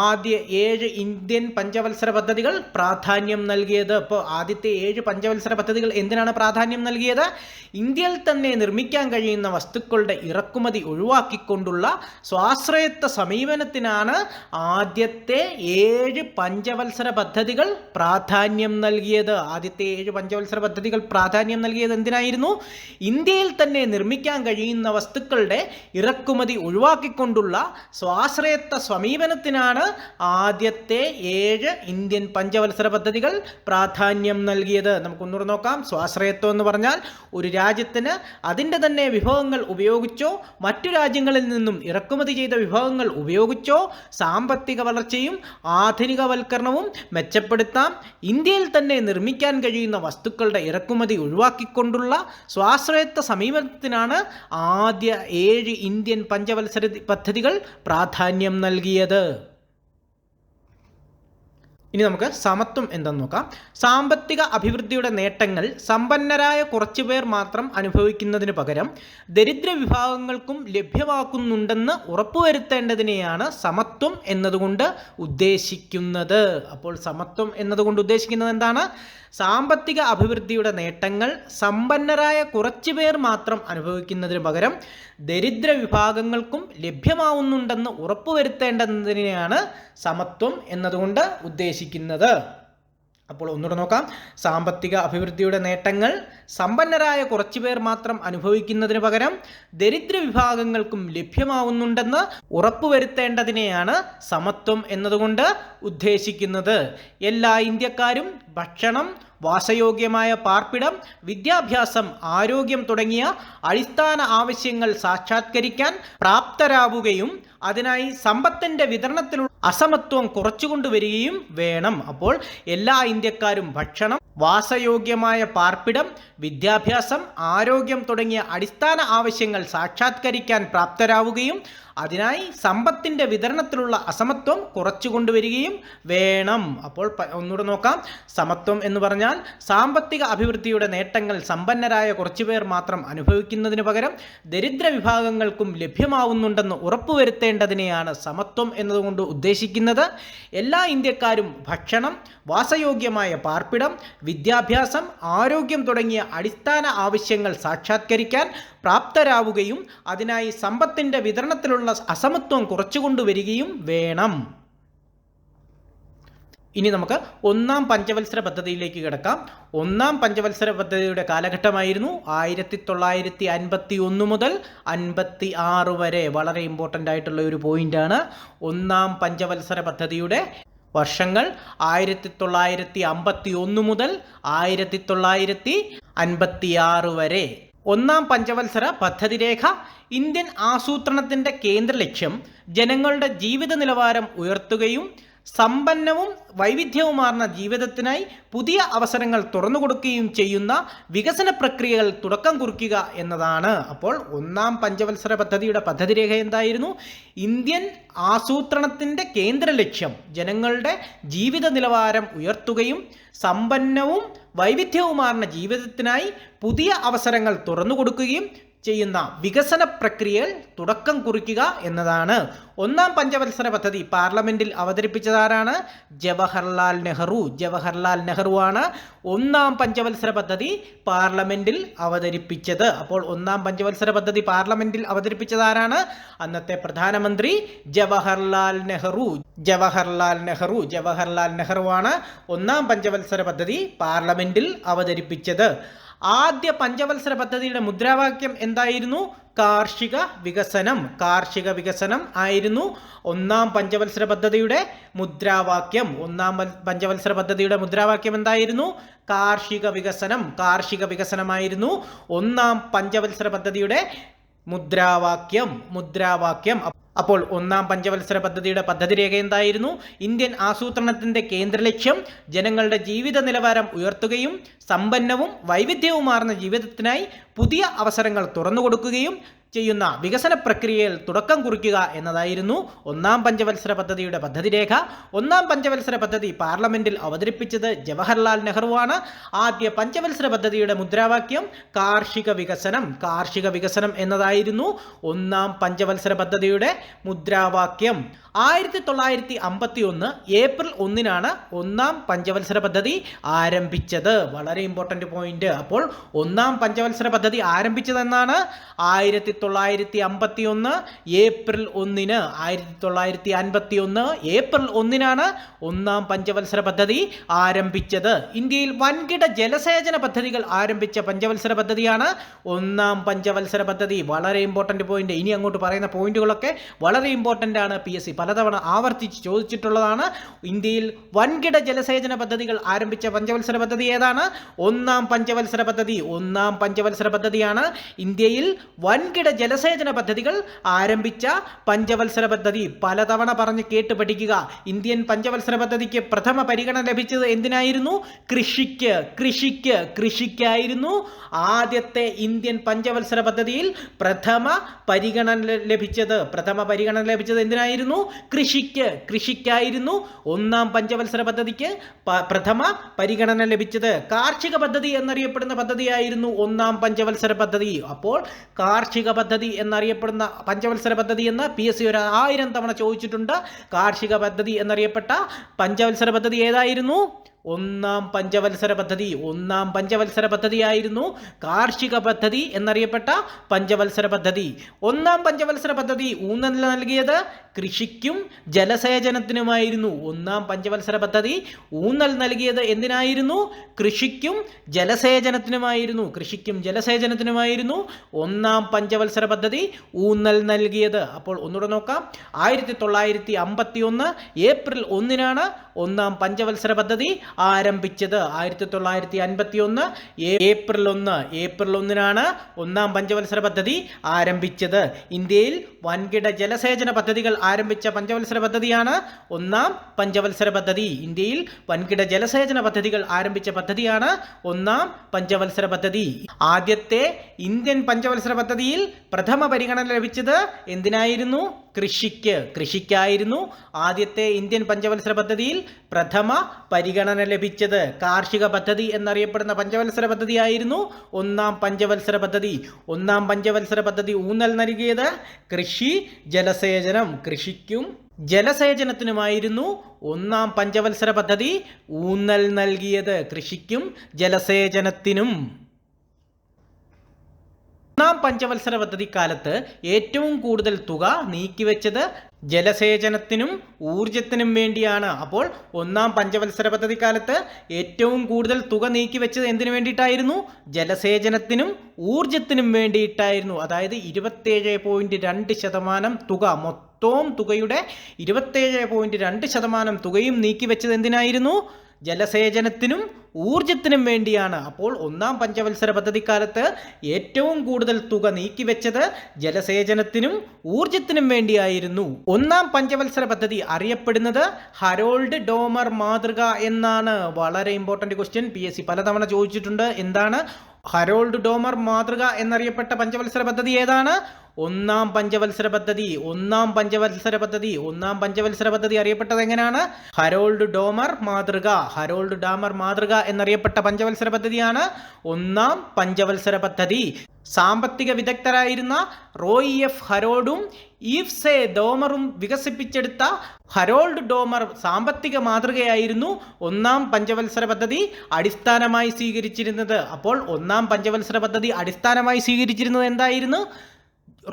ആദ്യ 7 ഇന്ത്യൻ പഞ്ചവത്സര പദ്ധതികൾ പ്രാധാന്യം നൽകിയത്. അപ്പോൾ ആദ്യത്തെ 7 പഞ്ചവത്സര പദ്ധതികൾ എന്തിനാണ് പ്രാധാന്യം നൽകിയത്? ഇന്ത്യയിൽ തന്നെ നിർമ്മിക്കാൻ കഴിയുന്ന കഴിയുന്ന വസ്തുക്കളുടെ ഇറക്കുമതി ഒഴിവാക്കിക്കൊണ്ടുള്ള സ്വാശ്രയത്വ സമീപനത്തിനാണ് ആദ്യത്തെ 7 പഞ്ചവത്സര പദ്ധതികൾ പ്രാധാന്യം നൽകിയത്. ആദ്യത്തെ 7 പഞ്ചവത്സര പദ്ധതികൾ പ്രാധാന്യം നൽകിയത് എന്തിനായിരുന്നു? ഇന്ത്യയിൽ തന്നെ നിർമ്മിക്കാൻ കഴിയുന്ന വസ്തുക്കളുടെ ഇറക്കുമതി ഒഴിവാക്കിക്കൊണ്ടുള്ള സ്വാശ്രയത്വ സമീപനത്തിനാണ് ആദ്യത്തെ 7 ഇന്ത്യൻ പഞ്ചവത്സര പദ്ധതികൾ പ്രാധാന്യം നൽകിയത്. നമുക്കൊന്നുകൂടെ നോക്കാം. സ്വാശ്രയത്വം എന്ന് പറഞ്ഞാൽ ഒരു രാജ്യത്തിന് അതിൻ്റെ തന്നെ വിഭവങ്ങൾ ഉപയോഗിച്ചോ മറ്റു രാജ്യങ്ങളിൽ നിന്നും ഇറക്കുമതി ചെയ്ത വിഭവങ്ങൾ ഉപയോഗിച്ചോ സാമ്പത്തിക വളർച്ചയും ആധുനികവൽക്കരണവും മെച്ചപ്പെടുത്താം. ഇന്ത്യയിൽ തന്നെ നിർമ്മിക്കാൻ കഴിയുന്ന വസ്തുക്കളുടെ ഇറക്കുമതി ഒഴിവാക്കിക്കൊണ്ടുള്ള സ്വാശ്രയത്വ സമീപനത്തിനാണ് ആദ്യ 7 ഇന്ത്യൻ പഞ്ചവത്സര പദ്ധതികൾ പ്രാധാന്യം നൽകിയത്. ഇനി നമുക്ക് സമത്വം എന്തെന്ന് നോക്കാം. സാമ്പത്തിക അഭിവൃദ്ധിയുടെ നേട്ടങ്ങൾ സമ്പന്നരായ കുറച്ചുപേർ മാത്രം അനുഭവിക്കുന്നതിന് പകരം ദരിദ്ര വിഭാഗങ്ങൾക്കും ലഭ്യമാക്കുന്നുണ്ടെന്ന് ഉറപ്പുവരുത്തേണ്ടതിനെയാണ് സമത്വം എന്നതുകൊണ്ട് ഉദ്ദേശിക്കുന്നത്. അപ്പോൾ സമത്വം എന്നതുകൊണ്ട് ഉദ്ദേശിക്കുന്നത് എന്താണ്? സാമ്പത്തിക അഭിവൃദ്ധിയുടെ നേട്ടങ്ങൾ സമ്പന്നരായ കുറച്ചുപേർ മാത്രം അനുഭവിക്കുന്നതിന് പകരം ദരിദ്ര വിഭാഗങ്ങൾക്കും ലഭ്യമാവുന്നുണ്ടെന്ന് ഉറപ്പുവരുത്തേണ്ടതിനെയാണ് സമത്വം എന്നതുകൊണ്ട് ഉദ്ദേശിക്കുന്നത്. അപ്പോൾ ഒന്നുകൂടെ നോക്കാം. സാമ്പത്തിക അഭിവൃദ്ധിയുടെ നേട്ടങ്ങൾ സമ്പന്നരായ കുറച്ചുപേർ മാത്രം അനുഭവിക്കുന്നതിന് പകരം ദരിദ്ര വിഭാഗങ്ങൾക്കും ലഭ്യമാവുന്നുണ്ടെന്ന് ഉറപ്പുവരുത്തേണ്ടതിനെയാണ് സമത്വം എന്നതുകൊണ്ട് ഉദ്ദേശിക്കുന്നത്. എല്ലാ ഇന്ത്യക്കാരും ഭക്ഷണം, വാസയോഗ്യമായ പാർപ്പിടം, വിദ്യാഭ്യാസം, ആരോഗ്യം തുടങ്ങിയ അടിസ്ഥാന ആവശ്യങ്ങൾ സാക്ഷാത്കരിക്കാൻ പ്രാപ്തരാവുകയും അതിനായി സമ്പത്തിൻ്റെ വിതരണത്തിലുള്ള അസമത്വം കുറച്ചുകൊണ്ടുവരികയും വേണം. അപ്പോൾ എല്ലാ ഇന്ത്യക്കാരും ഭക്ഷണം, വാസയോഗ്യമായ പാർപ്പിടം, വിദ്യാഭ്യാസം, ആരോഗ്യം തുടങ്ങിയ അടിസ്ഥാന ആവശ്യങ്ങൾ സാക്ഷാത്കരിക്കാൻ പ്രാപ്തരാവുകയും അതിനായി സമ്പത്തിൻ്റെ വിതരണത്തിലുള്ള അസമത്വം കുറച്ചു കൊണ്ടുവരികയും വേണം. അപ്പോൾ ഒന്നുകൂടെ നോക്കാം. സമത്വം എന്ന് പറഞ്ഞാൽ സാമ്പത്തിക അഭിവൃദ്ധിയുടെ നേട്ടങ്ങൾ സമ്പന്നരായ കുറച്ചുപേർ മാത്രം അനുഭവിക്കുന്നതിന് പകരം ദരിദ്ര വിഭാഗങ്ങൾക്കും ലഭ്യമാവുന്നുണ്ടെന്ന് ഉറപ്പുവരുത്തേണ്ടതിനെയാണ് സമത്വം എന്നതുകൊണ്ട് ഉദ്ദേശിക്കുന്നത്. എല്ലാ ഇന്ത്യക്കാരും ഭക്ഷണം, വാസയോഗ്യമായ പാർപ്പിടം, വിദ്യാഭ്യാസം, ആരോഗ്യം തുടങ്ങിയ അടിസ്ഥാന ആവശ്യങ്ങൾ സാക്ഷാത്കരിക്കാൻ പ്രാപ്തരാവുകയും അതിനായി സമ്പത്തിൻ്റെ വിതരണത്തിലുള്ള അസമത്വം കുറച്ചുകൊണ്ടുവരികയും വേണം. ഇനി നമുക്ക് 1-ാം പഞ്ചവത്സര പദ്ധതിയിലേക്ക് കിടക്കാം. 1-ാം പഞ്ചവത്സര പദ്ധതിയുടെ കാലഘട്ടമായിരുന്നു 1951 മുതൽ 56 വരെ. വളരെ ഇമ്പോർട്ടൻ്റ് ആയിട്ടുള്ള ഒരു പോയിൻ്റാണ്. 1-ാം പഞ്ചവത്സര പദ്ധതിയുടെ വർഷങ്ങൾ 1951 മുതൽ 1956 വരെ. 1-ാം പഞ്ചവത്സര പദ്ധതി രേഖ ഇന്ത്യൻ ആസൂത്രണത്തിൻ്റെ കേന്ദ്ര ലക്ഷ്യം ജനങ്ങളുടെ ജീവിത നിലവാരം ഉയർത്തുകയും സമ്പന്നവും വൈവിധ്യവുമാർന്ന ജീവിതത്തിനായി പുതിയ അവസരങ്ങൾ തുറന്നുകൊടുക്കുകയും ചെയ്യുന്ന വികസന പ്രക്രിയകൾ തുടക്കം കുറിക്കുക എന്നതാണ്. അപ്പോൾ 1-ാം പഞ്ചവത്സര പദ്ധതിയുടെ പദ്ധതി രേഖ എന്തായിരുന്നു? ഇന്ത്യൻ ആസൂത്രണത്തിൻ്റെ കേന്ദ്ര ലക്ഷ്യം ജനങ്ങളുടെ ജീവിത നിലവാരം ഉയർത്തുകയും സമ്പന്നവും വൈവിധ്യവുമാർന്ന ജീവിതത്തിനായി പുതിയ അവസരങ്ങൾ തുറന്നുകൊടുക്കുകയും ചെയ്യുന്ന വികസന പ്രക്രിയകൾ തുടക്കം കുറിക്കുക എന്നതാണ്. 1-ാം പഞ്ചവത്സര പദ്ധതി പാർലമെന്റിൽ അവതരിപ്പിച്ചതാരാണ്? ജവഹർലാൽ നെഹ്റു. ജവഹർലാൽ നെഹ്റുവാണ് 1-ാം പഞ്ചവത്സര പദ്ധതി പാർലമെന്റിൽ അവതരിപ്പിച്ചത്. അപ്പോൾ 1-ാം പഞ്ചവത്സര പദ്ധതി പാർലമെന്റിൽ അവതരിപ്പിച്ചതാരാണ്? അന്നത്തെ പ്രധാനമന്ത്രി ജവഹർലാൽ നെഹ്റു. ജവഹർലാൽ നെഹ്റു. ജവഹർലാൽ നെഹ്റുവാണ് 1-ാം പഞ്ചവത്സര പദ്ധതി പാർലമെന്റിൽ അവതരിപ്പിച്ചത്. ആദ്യ പഞ്ചവത്സര പദ്ധതിയുടെ മുദ്രാവാക്യം എന്തായിരുന്നു? കാർഷിക വികസനം. കാർഷിക വികസനം ആയിരുന്നു 1-ാം പഞ്ചവത്സര പദ്ധതിയുടെ മുദ്രാവാക്യം. 1-ാം പഞ്ചവത്സര പദ്ധതിയുടെ മുദ്രാവാക്യം എന്തായിരുന്നു? കാർഷിക വികസനം. കാർഷിക വികസനമായിരുന്നു 1-ാം പഞ്ചവത്സര പദ്ധതിയുടെ മുദ്രാവാക്യം. അപ്പോൾ 1-ാം പഞ്ചവത്സര പദ്ധതിയുടെ പദ്ധതി രേഖ എന്തായിരുന്നു? ഇന്ത്യൻ ആസൂത്രണത്തിൻ്റെ കേന്ദ്ര ലക്ഷ്യം ജനങ്ങളുടെ ജീവിത നിലവാരം ഉയർത്തുകയും സമ്പന്നവും വൈവിധ്യവുമാർന്ന ജീവിതത്തിനായി പുതിയ അവസരങ്ങൾ തുറന്നുകൊടുക്കുകയും ചെയ്യുന്ന വികസന പ്രക്രിയയിൽ തുടക്കം കുറിക്കുക എന്നതായിരുന്നു ഒന്നാം പഞ്ചവത്സര പദ്ധതിയുടെ പദ്ധതി രേഖ. ഒന്നാം പഞ്ചവത്സര പദ്ധതി പാർലമെന്റിൽ അവതരിപ്പിച്ചത് ജവഹർലാൽ നെഹ്റുവാണ്. ആദ്യ പഞ്ചവത്സര പദ്ധതിയുടെ മുദ്രാവാക്യം കാർഷിക വികസനം. കാർഷിക വികസനം എന്നതായിരുന്നു ഒന്നാം പഞ്ചവത്സര പദ്ധതിയുടെ മുദ്രാവാക്യം. 1951 ഏപ്രിൽ 1 ഒന്നാം പഞ്ചവത്സര പദ്ധതി ആരംഭിച്ചത്. വളരെ ഇമ്പോർട്ടൻ്റ് പോയിന്റ്. അപ്പോൾ ഒന്നാം പഞ്ചവത്സര പദ്ധതി ആരംഭിച്ചതെന്നാണ് 1951 ഏപ്രിൽ 1. 1951 ഏപ്രിൽ 1 ഒന്നാം പഞ്ചവത്സര പദ്ധതി ആരംഭിച്ചത്. ഇന്ത്യയിൽ വൻകിട ജലസേചന പദ്ധതികൾ ആരംഭിച്ച പഞ്ചവത്സര പദ്ധതിയാണ് ഒന്നാം പഞ്ചവത്സര പദ്ധതി. വളരെ ഇമ്പോർട്ടൻ്റ് പോയിന്റ്. ഇനി അങ്ങോട്ട് പറയുന്ന പോയിന്റുകളൊക്കെ വളരെ ഇമ്പോർട്ടൻ്റ് ആണ്. PSC പലതവണ ആവർത്തിച്ച് ചോദിച്ചിട്ടുള്ളതാണ്. ഇന്ത്യയിൽ വൻകിട ജലസേചന പദ്ധതികൾ ആരംഭിച്ച പഞ്ചവത്സര പദ്ധതി ഏതാണ്? ഒന്നാം പഞ്ചവത്സര പദ്ധതി. ഒന്നാം പഞ്ചവത്സര പദ്ധതിയാണ് ഇന്ത്യയിൽ വൻകിട ജലസേചന പദ്ധതികൾ ആരംഭിച്ച പഞ്ചവത്സര പദ്ധതി. പലതവണ പറഞ്ഞ് കേട്ട് പഠിക്കുക. ഇന്ത്യൻ പഞ്ചവത്സര പദ്ധതിക്ക് പ്രഥമ പരിഗണന ലഭിച്ചത് എന്തിനായിരുന്നു? കൃഷിക്കായിരുന്നു. ആദ്യത്തെ ഇന്ത്യൻ പഞ്ചവത്സര പദ്ധതിയിൽ പ്രഥമ പരിഗണന ലഭിച്ചത് എന്തിനായിരുന്നു? കൃഷിക്കായിരുന്നു. ഒന്നാം പഞ്ചവത്സര പദ്ധതിക്ക് പ്രഥമ പരിഗണന ലഭിച്ചത്. കാർഷിക പദ്ധതി എന്നറിയപ്പെടുന്ന പദ്ധതിയായിരുന്നു ഒന്നാം പഞ്ചവത്സര പദ്ധതി. അപ്പോൾ കാർഷിക പദ്ധതി എന്നറിയപ്പെടുന്ന പഞ്ചവത്സര പദ്ധതി എന്ന് PSC 1000 തവണ ചോദിച്ചിട്ടുണ്ട്. കാർഷിക പദ്ധതി എന്നറിയപ്പെട്ട പഞ്ചവത്സര പദ്ധതി ഏതായിരുന്നു? ഒന്നാം പഞ്ചവത്സര പദ്ധതി. ഒന്നാം പഞ്ചവത്സര പദ്ധതിയായിരുന്നു കാർഷിക പദ്ധതി എന്നറിയപ്പെട്ട പഞ്ചവത്സര പദ്ധതി. ഒന്നാം പഞ്ചവത്സര പദ്ധതി ഊന്നൽ നൽകിയത് കൃഷിക്കും ജലസേചനത്തിനുമായിരുന്നു. ഒന്നാം പഞ്ചവത്സര പദ്ധതി ഊന്നൽ നൽകിയത് എന്തിനായിരുന്നു? കൃഷിക്കും ജലസേചനത്തിനുമായിരുന്നു ഒന്നാം പഞ്ചവത്സര പദ്ധതി ഊന്നൽ നൽകിയത്. അപ്പോൾ ഒന്നുകൂടെ നോക്കാം. 1951 ഏപ്രിൽ 1 ഒന്നാം പഞ്ചവത്സര പദ്ധതി ആരംഭിച്ചത്. 1951 ഏപ്രിൽ 1 ഒന്നാം പഞ്ചവത്സര പദ്ധതി ആരംഭിച്ചത്. ഇന്ത്യയിൽ വൻകിട ജലസേചന പദ്ധതികൾ ആരംഭിച്ച പഞ്ചവത്സര പദ്ധതിയാണ് ഒന്നാം പഞ്ചവത്സര പദ്ധതി. ഇന്ത്യയിൽ വൻകിട ജലസേചന പദ്ധതികൾ ആരംഭിച്ച പദ്ധതിയാണ് ഒന്നാം പഞ്ചവത്സര പദ്ധതി. ആദ്യത്തെ ഇന്ത്യൻ പഞ്ചവത്സര പദ്ധതിയിൽ പ്രഥമ പരിഗണന ലഭിച്ചത് എന്തിനായിരുന്നു? കൃഷിക്കായിരുന്നു. ആദ്യത്തെ ഇന്ത്യൻ പഞ്ചവത്സര പദ്ധതിയിൽ പ്രഥമ പരിഗണന ലഭിച്ചത് കാർഷിക പദ്ധതി എന്നറിയപ്പെടുന്ന പഞ്ചവത്സര പദ്ധതിയായിരുന്നു ഒന്നാം പഞ്ചവത്സര പദ്ധതി. ഒന്നാം പഞ്ചവത്സര പദ്ധതി ഊന്നൽ നൽകിയത് കൃഷിക്കും ജലസേചനത്തിനുമായിരുന്നു ഒന്നാം പഞ്ചവത്സര പദ്ധതി ഊന്നൽ നൽകിയത്. കൃഷിക്കും ജലസേചനത്തിനും. ഒന്നാം പഞ്ചവത്സര പദ്ധതി കാലത്ത് ഏറ്റവും കൂടുതൽ തുക നീക്കിവെച്ചത് ജലസേചനത്തിനും ഊർജത്തിനും വേണ്ടിയാണ്. അപ്പോൾ ഒന്നാം പഞ്ചവത്സര പദ്ധതി കാലത്ത് ഏറ്റവും കൂടുതൽ തുക നീക്കിവെച്ചത് എന്തിനു വേണ്ടിയിട്ടായിരുന്നു? ജലസേചനത്തിനും ഊർജത്തിനും വേണ്ടിയിട്ടായിരുന്നു. അതായത് 27.2% തുക, മൊത്തം തുകയുടെ 27.2% തുകയും നീക്കിവെച്ചത് എന്തിനായിരുന്നു? ജലസേചനത്തിനും ഊർജത്തിനും വേണ്ടിയാണ്. അപ്പോൾ ഒന്നാം പഞ്ചവത്സര പദ്ധതിക്കാലത്ത് ഏറ്റവും കൂടുതൽ തുക നീക്കിവെച്ചത് ജലസേചനത്തിനും ഊർജത്തിനും വേണ്ടിയായിരുന്നു. ഒന്നാം പഞ്ചവത്സര പദ്ധതി അറിയപ്പെടുന്നത് ഹരോൾഡ് ഡോമർ മാതൃക എന്നാണ്. വളരെ ഇമ്പോർട്ടൻ്റ് ക്വസ്റ്റ്യൻ. PSC പലതവണ ചോദിച്ചിട്ടുണ്ട്. എന്താണ് ഹരോൾഡ് ഡോമർ മാതൃക എന്നറിയപ്പെട്ട പഞ്ചവത്സര പദ്ധതി ഏതാണ്? ഒന്നാം പഞ്ചവത്സര പദ്ധതി. ഒന്നാം പഞ്ചവത്സര പദ്ധതി അറിയപ്പെട്ടത് എങ്ങനെയാണ്? ഹരോൾഡ് ഡോമർ മാതൃക എന്നറിയപ്പെട്ട പഞ്ചവത്സര പദ്ധതിയാണ് ഒന്നാം പഞ്ചവത്സര പദ്ധതി. സാമ്പത്തിക വിദഗ്ധരായിരുന്ന റോയ് F. ഹരോൾഡും ഈവ് എ. ഡോമറും വികസിപ്പിച്ചെടുത്ത ഹരോൾഡ് ഡോമർ സാമ്പത്തിക മാതൃകയായിരുന്നു ഒന്നാം പഞ്ചവത്സര പദ്ധതി അടിസ്ഥാനമായി സ്വീകരിച്ചിരുന്നത്. അപ്പോൾ ഒന്നാം പഞ്ചവത്സര പദ്ധതി അടിസ്ഥാനമായി സ്വീകരിച്ചിരുന്നത് എന്തായിരുന്നു?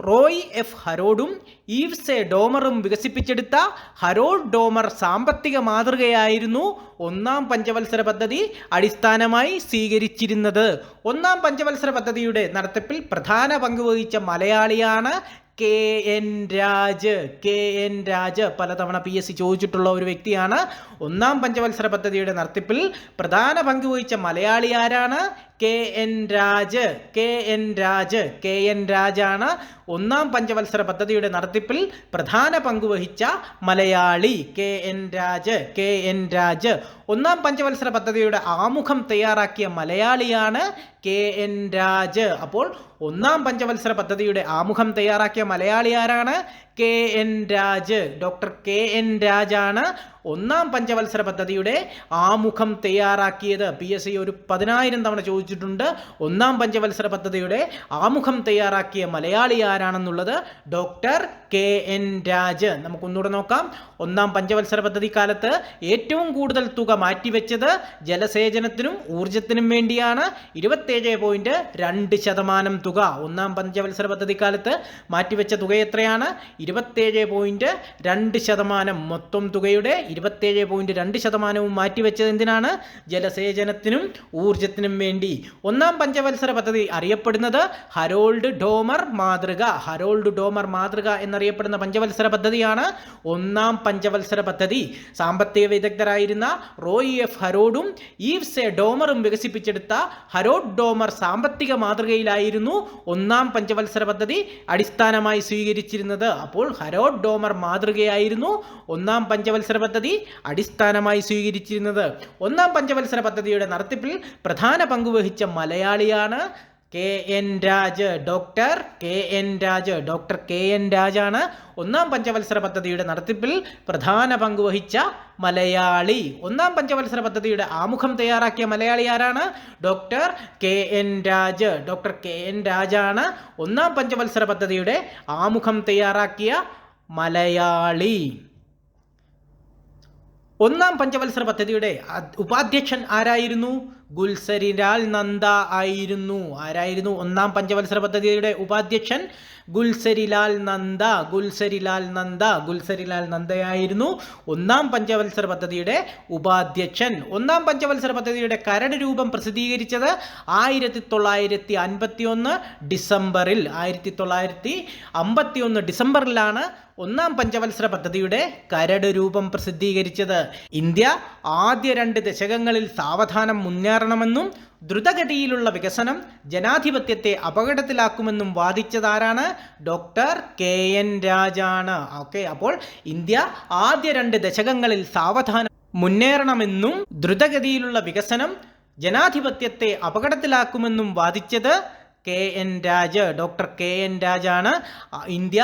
Roy F. ഹരോൾഡും ഈവ് എ. ഡോമറും വികസിപ്പിച്ചെടുത്ത ഹരോൾഡ് ഡോമർ സാമ്പത്തിക മാതൃകയായിരുന്നു ഒന്നാം പഞ്ചവത്സര പദ്ധതി അടിസ്ഥാനമായി സ്വീകരിച്ചിരുന്നത്. ഒന്നാം പഞ്ചവത്സര പദ്ധതിയുടെ നടത്തിപ്പിൽ പ്രധാന പങ്ക് വഹിച്ച മലയാളിയാണ് KN രാജ്. പലതവണ PSC ചോദിച്ചിട്ടുള്ള ഒരു വ്യക്തിയാണ്. ഒന്നാം പഞ്ചവത്സര പദ്ധതിയുടെ നടത്തിപ്പിൽ പ്രധാന പങ്ക് വഹിച്ച മലയാളി ആരാണ്? KN രാജാണ് ഒന്നാം പഞ്ചവത്സര പദ്ധതിയുടെ നടത്തിപ്പിൽ പ്രധാന പങ്ക് വഹിച്ച മലയാളി. KN രാജ്. ഒന്നാം പഞ്ചവത്സര പദ്ധതിയുടെ ആമുഖം തയ്യാറാക്കിയ മലയാളിയാണ് KN രാജ്. അപ്പോൾ ഒന്നാം പഞ്ചവത്സര പദ്ധതിയുടെ ആമുഖം തയ്യാറാക്കിയ മലയാളി ആരാണ്? KN രാജ്. ഡോക്ടർ KN രാജാണ് ഒന്നാം പഞ്ചവത്സര പദ്ധതിയുടെ ആമുഖം തയ്യാറാക്കിയത്. PSC ഒരു 10,000 തവണ ചോദിച്ചിട്ടുണ്ട്. ഒന്നാം പഞ്ചവത്സര പദ്ധതിയുടെ ആമുഖം തയ്യാറാക്കിയ മലയാളി ആരാണെന്നുള്ളത് ഡോക്ടർ KN രാജ്. നമുക്കൊന്നുകൂടെ നോക്കാം. ഒന്നാം പഞ്ചവത്സര പദ്ധതി കാലത്ത് ഏറ്റവും കൂടുതൽ തുക മാറ്റിവെച്ചത് ജലസേചനത്തിനും ഊർജത്തിനും വേണ്ടിയാണ്. 27.2% തുക. ഒന്നാം പഞ്ചവത്സര പദ്ധതി കാലത്ത് മാറ്റിവെച്ച തുക എത്രയാണ്? 27.2%. മൊത്തം തുകയുടെ 27.2% മാറ്റിവെച്ചത് എന്തിനാണ്? ജലസേചനത്തിനും ഊർജത്തിനും വേണ്ടി. ഒന്നാം പഞ്ചവത്സര പദ്ധതി അറിയപ്പെടുന്നത് ഹരോൾഡ് ഡോമർ മാതൃക. ഹരോൾഡ് ഡോമർ മാതൃക എന്നറിയപ്പെടുന്ന പഞ്ചവത്സര പദ്ധതിയാണ് ഒന്നാം പഞ്ചവത്സര പദ്ധതി. സാമ്പത്തിക വിദഗ്ധരായിരുന്ന റോയി F ഹരോഡും ഈവ്സ് എ ഡോമറും വികസിപ്പിച്ചെടുത്ത ഹരോഡ് ഡോമർ സാമ്പത്തിക മാതൃകയിലായിരുന്നു ഒന്നാം പഞ്ചവത്സര പദ്ധതി അടിസ്ഥാനമായി സ്വീകരിച്ചിരുന്നത്. അപ്പോൾ ഹരോഡ് ഡോമർ മാതൃകയായിരുന്നു ഒന്നാം പഞ്ചവത്സര പദ്ധതി അടിസ്ഥാനമായി സ്വീകരിച്ചിരുന്നത്. ഒന്നാം പഞ്ചവത്സര പദ്ധതിയുടെ നടത്തിപ്പിൽ പ്രധാന പങ്കുവഹിച്ച മലയാളിയാണ് KN Raj. Doctor KN Raj. Doctor KN രാജാണ് ഒന്നാം പഞ്ചവത്സര പദ്ധതിയുടെ നടത്തിപ്പിൽ പ്രധാന പങ്കുവഹിച്ച മലയാളി. ഒന്നാം പഞ്ചവത്സര പദ്ധതിയുടെ ആമുഖം തയ്യാറാക്കിയ മലയാളി ആരാണ്? Doctor KN Raj. Doctor KN രാജാണ് ഒന്നാം പഞ്ചവത്സര പദ്ധതിയുടെ ആമുഖം തയ്യാറാക്കിയ മലയാളി. ഒന്നാം പഞ്ചവത്സര പദ്ധതിയുടെ ഉപാധ്യക്ഷൻ ആരായിരുന്നു? ഗുൽസരിലാൽ നന്ദ ആയിരുന്നു. ആരായിരുന്നു ഒന്നാം പഞ്ചവത്സര പദ്ധതിയുടെ ഉപാധ്യക്ഷൻ? ഗുൽസരിലാൽ നന്ദ. ഗുൽസരിലാൽ നന്ദ. ഗുൽസരിലാൽ നന്ദയായിരുന്നു ഒന്നാം പഞ്ചവത്സര പദ്ധതിയുടെ ഉപാധ്യക്ഷൻ. ഒന്നാം പഞ്ചവത്സര പദ്ധതിയുടെ കരട് രൂപം പ്രസിദ്ധീകരിച്ചത് 1951 ഡിസംബറിൽ. 1951 ഡിസംബറിലാണ് ഒന്നാം പഞ്ചവത്സര പദ്ധതിയുടെ കരട് രൂപം പ്രസിദ്ധീകരിച്ചത്. ഇന്ത്യ ആദ്യ 2 ദശകങ്ങളിൽ സാവധാനം മുന്നേറണമെന്നും ദ്രുതഗതിയിലുള്ള വികസനം ജനാധിപത്യത്തെ അപകടത്തിലാക്കുമെന്നും വാദിച്ചതാരാണ്? ഡോക്ടർ KN രാജാണ്. ഓക്കെ, അപ്പോൾ ഇന്ത്യ ആദ്യ 2 ദശകങ്ങളിൽ സാവധാനം മുന്നേറണമെന്നും ദ്രുതഗതിയിലുള്ള വികസനം ജനാധിപത്യത്തെ അപകടത്തിലാക്കുമെന്നും വാദിച്ചത് KN രാജ്. ഡോക്ടർ KN രാജാണ് ഇന്ത്യ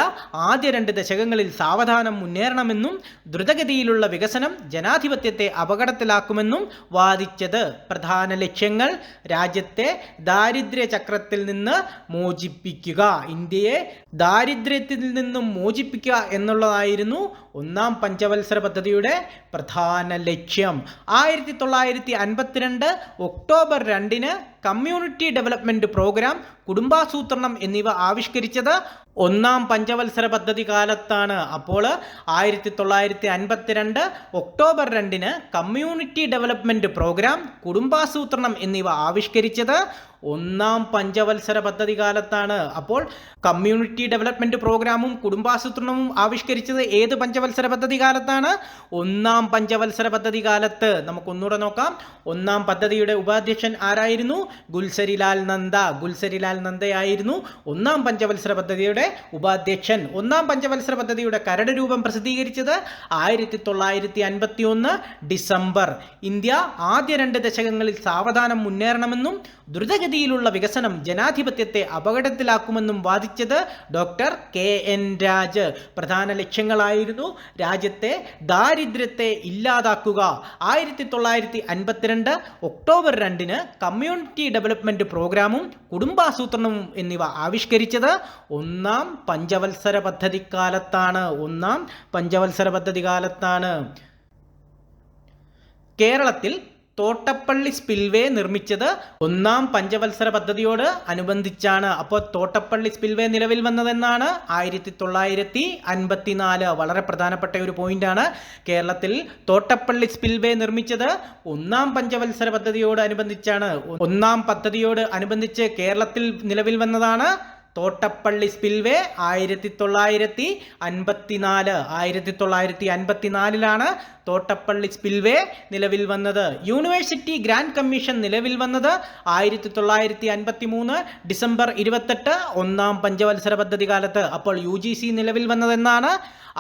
ആദ്യ 2 ദശകങ്ങളിൽ സാവധാനം മുന്നേറണമെന്നും ദ്രുതഗതിയിലുള്ള വികസനം ജനാധിപത്യത്തെ അപകടത്തിലാക്കുമെന്നും വാദിച്ചത്. പ്രധാന ലക്ഷ്യങ്ങൾ: രാജ്യത്തെ ദാരിദ്ര്യ ചക്രത്തിൽ നിന്ന് മോചിപ്പിക്കുക. ഇന്ത്യയെ ദാരിദ്ര്യത്തിൽ നിന്നും മോചിപ്പിക്കുക എന്നുള്ളതായിരുന്നു ഒന്നാം പഞ്ചവത്സര പദ്ധതിയുടെ പ്രധാന ലക്ഷ്യം. 1952 ഒക്ടോബർ 2 കമ്മ്യൂണിറ്റി ഡെവലപ്മെന്റ് പ്രോഗ്രാം, കുടുംബാസൂത്രണം എന്നിവ ആവിഷ്കരിച്ചത് ഒന്നാം പഞ്ചവത്സര പദ്ധതി കാലത്താണ്. അപ്പോൾ 1952 ഒക്ടോബർ 2 കമ്മ്യൂണിറ്റി ഡെവലപ്മെന്റ് പ്രോഗ്രാം, കുടുംബാസൂത്രണം എന്നിവ ആവിഷ്കരിച്ചത് ഒന്നാം പഞ്ചവത്സര പദ്ധതി കാലത്താണ്. അപ്പോൾ കമ്മ്യൂണിറ്റി ഡെവലപ്മെന്റ് പ്രോഗ്രാമും കുടുംബാസൂത്രണവും ആവിഷ്കരിച്ചത് ഏത് പഞ്ചവത്സര പദ്ധതി കാലത്താണ്? ഒന്നാം പഞ്ചവത്സര പദ്ധതി കാലത്ത്. നമുക്കൊന്നുകൂടെ നോക്കാം. ഒന്നാം പദ്ധതിയുടെ ഉപാധ്യക്ഷൻ ആരായിരുന്നു? ഗുൽസരിലാൽ നന്ദ. ഗുൽസരിലാൽ നന്ദയായിരുന്നു ഒന്നാം പഞ്ചവത്സര പദ്ധതിയുടെ ഉപാധ്യക്ഷൻ. ഒന്നാം പഞ്ചവത്സര പദ്ധതിയുടെ കരട് രൂപം പ്രസിദ്ധീകരിച്ചത് 1951 ഡിസംബർ. ഇന്ത്യ ആദ്യ 2 ദശകങ്ങളിൽ സാവധാനം മുന്നേറണമെന്നും ദ്രുതഗതിയിലുള്ള വികസനം ജനാധിപത്യത്തെ അപകടത്തിലാക്കുമെന്നും വാദിച്ചത് ഡോക്ടർ KN രാജ്. പ്രധാന ലക്ഷ്യങ്ങളായിരുന്നു: രാജ്യത്തെ ദാരിദ്ര്യത്തെ ഇല്ലാതാക്കുക. 1952 ഒക്ടോബർ 2 കമ്മ്യൂണിറ്റി ഡെവലപ്മെന്റ് പ്രോഗ്രാമും കുടുംബാസൂത്രണവും എന്നിവ ആവിഷ്കരിച്ചത് ഒന്നാം പഞ്ചവത്സര പദ്ധതിക്കാലത്താണ്. ഒന്നാം പഞ്ചവത്സര പദ്ധതി കാലത്താണ്. കേരളത്തിൽ തോട്ടപ്പള്ളി സ്പിൽവേ നിർമ്മിച്ചത് ഒന്നാം പഞ്ചവത്സര പദ്ധതിയോട് അനുബന്ധിച്ചാണ്. അപ്പോൾ തോട്ടപ്പള്ളി സ്പിൽവേ നിലവിൽ വന്നതെന്നാണ് 1954. വളരെ പ്രധാനപ്പെട്ട ഒരു പോയിന്റാണ്. കേരളത്തിൽ തോട്ടപ്പള്ളി സ്പിൽവേ നിർമ്മിച്ചത് ഒന്നാം പഞ്ചവത്സര പദ്ധതിയോട് അനുബന്ധിച്ചാണ്. ഒന്നാം പദ്ധതിയോട് അനുബന്ധിച്ച് കേരളത്തിൽ നിലവിൽ വന്നതാണ് തോട്ടപ്പള്ളി സ്പിൽവേ. 1954 തോട്ടപ്പള്ളി സ്പിൽവേ നിലവിൽ വന്നത്. യൂണിവേഴ്സിറ്റി ഗ്രാൻഡ് കമ്മീഷൻ നിലവിൽ വന്നത് 1953 ഡിസംബർ 28 ഒന്നാം പഞ്ചവത്സര പദ്ധതി കാലത്ത്. അപ്പോൾ UGC നിലവിൽ വന്നതെന്നാണ്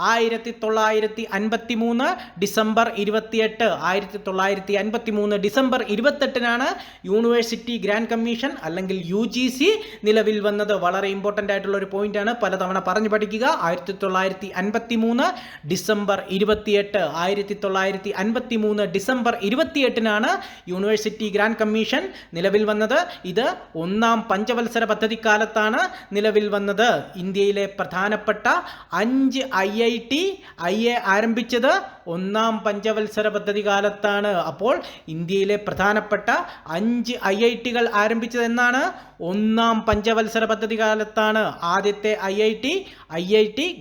1953 December 28. 1953 December 28 university grant commission അല്ലെങ്കിൽ UGC നിലവിൽ വന്നത്. വളരെ ഇമ്പോർട്ടൻ്റ് ആയിട്ടുള്ള ഒരു പോയിന്റ് ആണ്, പലതവണ പറഞ്ഞു പഠിക്കുക. 1953 December 28. 1953 December 28 university grant commission നിലവിൽ വന്നത്. ഇത് ഒന്നാം പഞ്ചവത്സര പദ്ധതിക്കാലത്താണ് നിലവിൽ വന്നത്. ഇന്ത്യയിലെ പ്രധാനപ്പെട്ട 5 IA ആരംഭിച്ചത് ഒന്നാം പഞ്ചവത്സര പദ്ധതി കാലത്താണ്. അപ്പോൾ ഇന്ത്യയിലെ പ്രധാനപ്പെട്ട 5 IITകൾ ആരംഭിച്ചത് എന്നാണ്? ഒന്നാം പഞ്ചവത്സര പദ്ധതി കാലത്താണ്. ആദ്യത്തെ IIT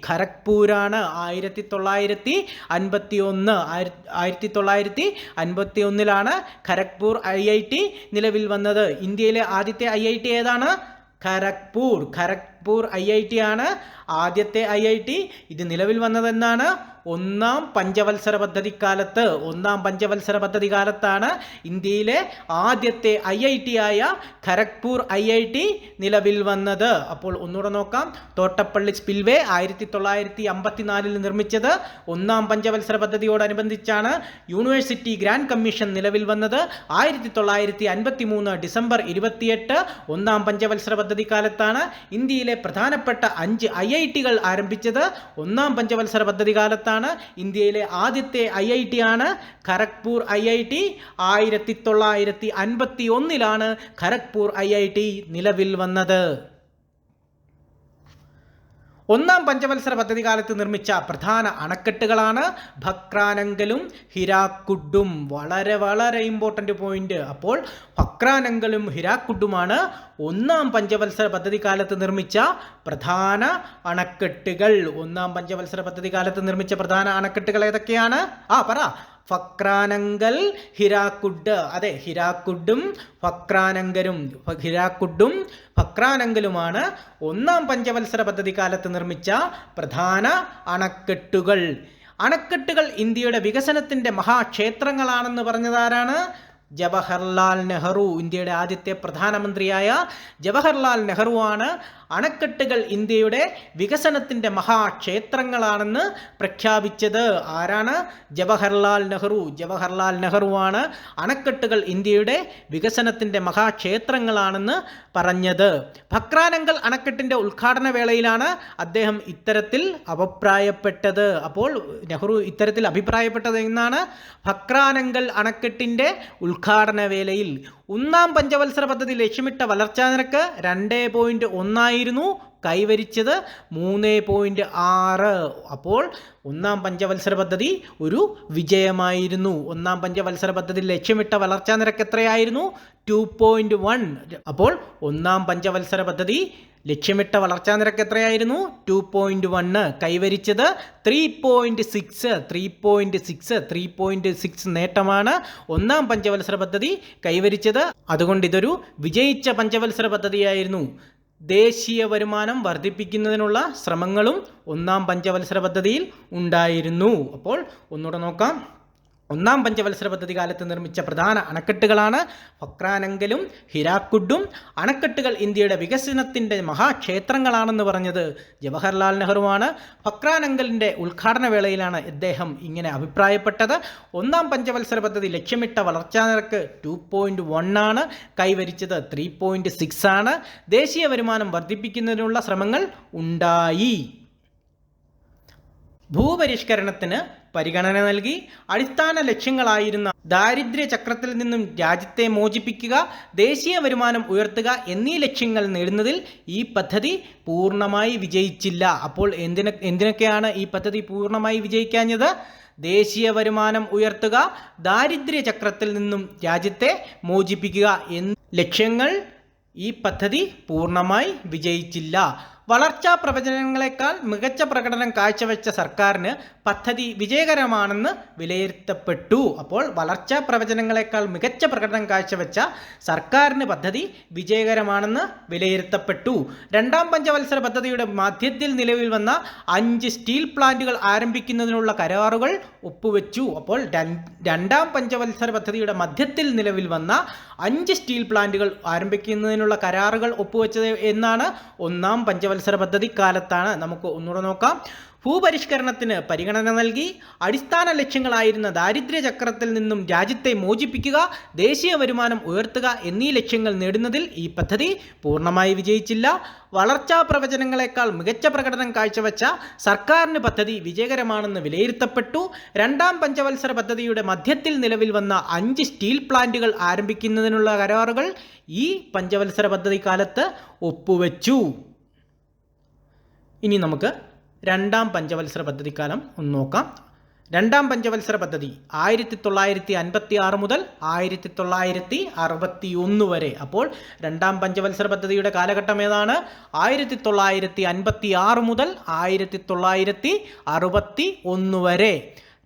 ഖരഗ്പൂരാണ്. 1951 ഖരഗ്പൂർ IIT നിലവിൽ വന്നത്. ഇന്ത്യയിലെ ആദ്യത്തെ IIT ഏതാണ്? ഖരഗ്പൂർ IIT ആണ് ആദ്യത്തെ IIT. ഇത് നിലവിൽ വന്നതെന്നാണ്? ഒന്നാം പഞ്ചവത്സര പദ്ധതിക്കാലത്ത്. ഒന്നാം പഞ്ചവത്സര പദ്ധതികാലത്താണ് ഇന്ത്യയിലെ ആദ്യത്തെ IIT ആയ ഖരഗ്പൂർ IIT നിലവിൽ വന്നത്. അപ്പോൾ ഒന്നുകൂടെ നോക്കാം. തോട്ടപ്പള്ളി സ്പിൽവേ 1954 നിർമ്മിച്ചത്. ഒന്നാം പഞ്ചവത്സര പദ്ധതിയോടനുബന്ധിച്ചാണ് യൂണിവേഴ്സിറ്റി ഗ്രാൻഡ് കമ്മീഷൻ നിലവിൽ വന്നത്. 1953 ഡിസംബർ 28 ഒന്നാം പഞ്ചവത്സര പദ്ധതിക്കാലത്താണ് ഇന്ത്യയിലെ പ്രധാനപ്പെട്ട 5 IITകൾ ആരംഭിച്ചത്. ഒന്നാം പഞ്ചവത്സര പദ്ധതികാലത്താണ്. ഇന്ത്യയിലെ ആദ്യത്തെ IIT ആണ് ഖരഗ്പൂർ IIT. 1951 ഖരഗ്പൂർ IIT നിലവിൽ വന്നത്. ഒന്നാം പഞ്ചവത്സര പദ്ധതി കാലത്ത് നിർമ്മിച്ച പ്രധാന അണക്കെട്ടുകളാണ് ഭക്രാനങ്കലും ഹിരാക്കുഡും. വളരെ ഇമ്പോർട്ടൻ്റ് പോയിന്റ്. അപ്പോൾ ഭക്രാനങ്കലും ഹിരാക്കുഡുമാണ് ഒന്നാം പഞ്ചവത്സര പദ്ധതി കാലത്ത് നിർമ്മിച്ച പ്രധാന അണക്കെട്ടുകൾ. ഒന്നാം പഞ്ചവത്സര പദ്ധതി കാലത്ത് നിർമ്മിച്ച പ്രധാന അണക്കെട്ടുകൾ ഏതൊക്കെയാണ്? പറ. ഫക്രാനങ്കൽ, ഹിരാക്കുഡ്. അതെ, ഹിരാക്കുഡും ഫക്രാനങ്കലുമാണ് ഒന്നാം പഞ്ചവത്സര പദ്ധതി കാലത്ത് നിർമ്മിച്ച പ്രധാന അണക്കെട്ടുകൾ. അണക്കെട്ടുകൾ ഇന്ത്യയുടെ വികസനത്തിന്റെ മഹാക്ഷേത്രങ്ങളാണെന്ന് പറഞ്ഞതാരാണ്? ജവഹർലാൽ നെഹ്റു. ഇന്ത്യയുടെ ആദ്യത്തെ പ്രധാനമന്ത്രിയായ ജവഹർലാൽ നെഹ്റു ആണ് അണക്കെട്ടുകൾ ഇന്ത്യയുടെ വികസനത്തിൻ്റെ മഹാക്ഷേത്രങ്ങളാണെന്ന് പ്രഖ്യാപിച്ചത്. ആരാണ്? ജവഹർലാൽ നെഹ്റുവാണ് അണക്കെട്ടുകൾ ഇന്ത്യയുടെ വികസനത്തിൻ്റെ മഹാക്ഷേത്രങ്ങളാണെന്ന് പറഞ്ഞത്. ഭക്രാനങ്കൽ അണക്കെട്ടിൻ്റെ ഉദ്ഘാടന വേളയിലാണ് അദ്ദേഹം ഇത്തരത്തിൽ അഭിപ്രായപ്പെട്ടത്. അപ്പോൾ നെഹ്റു ഇത്തരത്തിൽ അഭിപ്രായപ്പെട്ടത് എന്നാണ്? ഭക്രാനങ്കൽ അണക്കെട്ടിൻ്റെ ഉദ്ഘാടന വേളയിൽ. ഒന്നാം പഞ്ചവത്സര പദ്ധതി ലക്ഷ്യമിട്ട വളർച്ചാ നിരക്ക് 2.1 ആയിരുന്നു, കൈവരിച്ചത് 3.6. അപ്പോൾ ഒന്നാം പഞ്ചവത്സര പദ്ധതി ഒരു വിജയമായിരുന്നു. ഒന്നാം പഞ്ചവത്സര പദ്ധതി ലക്ഷ്യമിട്ട വളർച്ചാ നിരക്ക് എത്രയായിരുന്നു? 2.1. അപ്പോൾ ഒന്നാം പഞ്ചവത്സര പദ്ധതി ലക്ഷ്യമിട്ട വളർച്ചാ നിരക്ക് എത്രയായിരുന്നു? 2.1. കൈവരിച്ചത് 3.6 നേട്ടമാണ് ഒന്നാം പഞ്ചവത്സര പദ്ധതി കൈവരിച്ചത്. അതുകൊണ്ട് ഇതൊരു വിജയിച്ച പഞ്ചവത്സര പദ്ധതിയായിരുന്നു. ദേശീയ വരുമാനം വർദ്ധിപ്പിക്കുന്നതിനുള്ള ശ്രമങ്ങളും ഒന്നാം പഞ്ചവത്സര പദ്ധതിയിൽ ഉണ്ടായിരുന്നു. അപ്പോൾ ഒന്നുകൂടെ നോക്കാം. ഒന്നാം പഞ്ചവത്സര പദ്ധതി കാലത്ത് നിർമ്മിച്ച പ്രധാന അണക്കെട്ടുകളാണ് ഭക്രാനങ്കലും ഹിരാക്കുഡും. അണക്കെട്ടുകൾ ഇന്ത്യയുടെ വികസനത്തിൻ്റെ മഹാക്ഷേത്രങ്ങളാണെന്ന് പറഞ്ഞത് ജവഹർലാൽ നെഹ്റുവാണ്. ഭക്രാനങ്കലിൻ്റെ ഉദ്ഘാടന വേളയിലാണ് ഇദ്ദേഹം ഇങ്ങനെ അഭിപ്രായപ്പെട്ടത്. ഒന്നാം പഞ്ചവത്സര പദ്ധതി ലക്ഷ്യമിട്ട വളർച്ചാ നിരക്ക് 2.1 ആണ്, കൈവരിച്ചത് 3.6 ആണ്. ദേശീയ വരുമാനം വർദ്ധിപ്പിക്കുന്നതിനുള്ള ശ്രമങ്ങൾ ഉണ്ടായി. ഭൂപരിഷ്കരണത്തിന് പരിഗണന നൽകി. അടിസ്ഥാന ലക്ഷ്യങ്ങളായിരുന്ന ദാരിദ്ര്യ ചക്രത്തിൽ നിന്നും രാജ്യത്തെ മോചിപ്പിക്കുക, ദേശീയ വരുമാനം ഉയർത്തുക എന്നീ ലക്ഷ്യങ്ങൾ നേടുന്നതിൽ ഈ പദ്ധതി പൂർണ്ണമായി വിജയിച്ചില്ല. അപ്പോൾ എന്തിനൊക്കെയാണ് ഈ പദ്ധതി പൂർണ്ണമായി വിജയിക്കാഞ്ഞത്? ദേശീയ വരുമാനം ഉയർത്തുക, ദാരിദ്ര്യ ചക്രത്തിൽ നിന്നും രാജ്യത്തെ മോചിപ്പിക്കുക എന്നീ ലക്ഷ്യങ്ങൾ ഈ പദ്ധതി പൂർണ്ണമായി വിജയിച്ചില്ല. വളർച്ചാ പ്രവചനങ്ങളെക്കാൾ മികച്ച പ്രകടനം കാഴ്ചവെച്ച സർക്കാരിന് പദ്ധതി വിജയകരമാണെന്ന് വിലയിരുത്തപ്പെട്ടു. അപ്പോൾ വളർച്ചാ പ്രവചനങ്ങളെക്കാൾ മികച്ച പ്രകടനം കാഴ്ചവെച്ച സർക്കാരിന് പദ്ധതി വിജയകരമാണെന്ന് വിലയിരുത്തപ്പെട്ടു. രണ്ടാം പഞ്ചവത്സര പദ്ധതിയുടെ മധ്യത്തിൽ നിലവിൽ വന്ന 5 സ്റ്റീൽ പ്ലാന്റുകൾ ആരംഭിക്കുന്നതിനുള്ള കരാറുകൾ ഒപ്പുവെച്ചു. അപ്പോൾ രണ്ടാം പഞ്ചവത്സര പദ്ധതിയുടെ മധ്യത്തിൽ നിലവിൽ വന്ന 5 സ്റ്റീൽ പ്ലാന്റുകൾ ആരംഭിക്കുന്നതിനുള്ള കരാറുകൾ ഒപ്പുവെച്ചത് എന്നാണ്? ഒന്നാം പഞ്ചവത്സര പദ്ധതി കാലത്താണ്. നമുക്ക് ഒന്നുകൂടെ നോക്കാം. ഭൂപരിഷ്കരണത്തിന് പരിഗണന നൽകി. അടിസ്ഥാന ലക്ഷ്യങ്ങളായിരുന്ന ദാരിദ്ര്യ ചക്രത്തിൽ നിന്നും രാജ്യത്തെ മോചിപ്പിക്കുക, ദേശീയ വരുമാനം ഉയർത്തുക എന്നീ ലക്ഷ്യങ്ങൾ നേടുന്നതിൽ ഈ പദ്ധതി പൂർണ്ണമായി വിജയിച്ചില്ല. വളർച്ചാ പ്രവചനങ്ങളെക്കാൾ മികച്ച പ്രകടനം കാഴ്ചവെച്ച സർക്കാരിന് പദ്ധതി വിജയകരമാണെന്ന് വിലയിരുത്തപ്പെട്ടു. രണ്ടാം പഞ്ചവത്സര പദ്ധതിയുടെ മധ്യത്തിൽ നിലവിൽ വന്ന 5 സ്റ്റീൽ പ്ലാന്റുകൾ ആരംഭിക്കുന്നതിനുള്ള കരാറുകൾ ഈ പഞ്ചവത്സര പദ്ധതി കാലത്ത് ഒപ്പുവെച്ചു. ഇനി നമുക്ക് രണ്ടാം പഞ്ചവത്സര പദ്ധതിക്കാലം ഒന്ന് നോക്കാം. രണ്ടാം പഞ്ചവത്സര പദ്ധതി 1956 മുതൽ 1961 വരെ. അപ്പോൾ രണ്ടാം പഞ്ചവത്സര പദ്ധതിയുടെ കാലഘട്ടം ഏതാണ്? 1956 മുതൽ 1961 വരെ.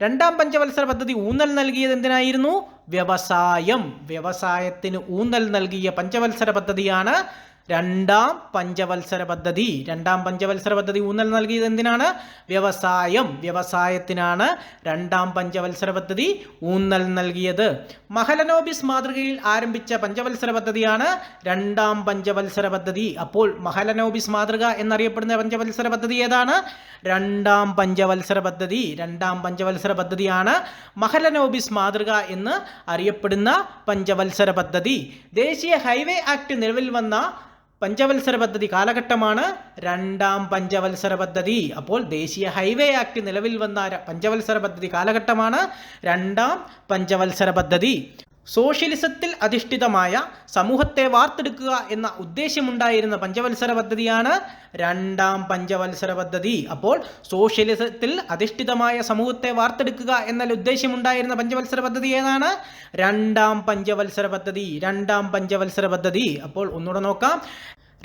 രണ്ടാം പഞ്ചവത്സര പദ്ധതി ഊന്നൽ നൽകിയത് എന്തിനായിരുന്നു? വ്യവസായം. വ്യവസായത്തിന് ഊന്നൽ നൽകിയ പഞ്ചവത്സര പദ്ധതിയാണ് രണ്ടാം പഞ്ചവത്സര പദ്ധതി. രണ്ടാം പഞ്ചവത്സര പദ്ധതി ഊന്നൽ നൽകിയത് എന്തിനാണ്? വ്യവസായം. വ്യവസായത്തിനാണ് രണ്ടാം പഞ്ചവത്സര പദ്ധതി ഊന്നൽ നൽകിയത്. മഹലനോബിസ് മാതൃകയിൽ ആരംഭിച്ച പഞ്ചവത്സര പദ്ധതിയാണ് രണ്ടാം പഞ്ചവത്സര പദ്ധതി. അപ്പോൾ മഹലനോബിസ് മാതൃക എന്നറിയപ്പെടുന്ന പഞ്ചവത്സര പദ്ധതി ഏതാണ്? രണ്ടാം പഞ്ചവത്സര പദ്ധതി. രണ്ടാം പഞ്ചവത്സര പദ്ധതിയാണ് മഹലനോബിസ് മാതൃക എന്ന് അറിയപ്പെടുന്ന പഞ്ചവത്സര പദ്ധതി. ദേശീയ ഹൈവേ ആക്ട് നിലവിൽ വന്ന പഞ്ചവത്സര പദ്ധതി കാലഘട്ടമാണ് രണ്ടാം പഞ്ചവത്സര പദ്ധതി. അപ്പോൾ ദേശീയ ഹൈവേ ആക്ട് നിലവിൽ വന്ന പഞ്ചവത്സര പദ്ധതി കാലഘട്ടമാണ് രണ്ടാം പഞ്ചവത്സര പദ്ധതി. സോഷ്യലിസത്തിൽ അധിഷ്ഠിതമായ സമൂഹത്തെ വാർത്തെടുക്കുക എന്ന ഉദ്ദേശമുണ്ടായിരുന്ന പഞ്ചവത്സര പദ്ധതിയാണ് രണ്ടാം പഞ്ചവത്സര പദ്ധതി. അപ്പോൾ സോഷ്യലിസത്തിൽ അധിഷ്ഠിതമായ സമൂഹത്തെ വാർത്തെടുക്കുക എന്ന ഉദ്ദേശമുണ്ടായിരുന്ന പഞ്ചവത്സര പദ്ധതി ഏതാണ്? രണ്ടാം പഞ്ചവത്സര പദ്ധതി. രണ്ടാം പഞ്ചവത്സര പദ്ധതി. അപ്പോൾ ഒന്നുകൂടെ നോക്കാം.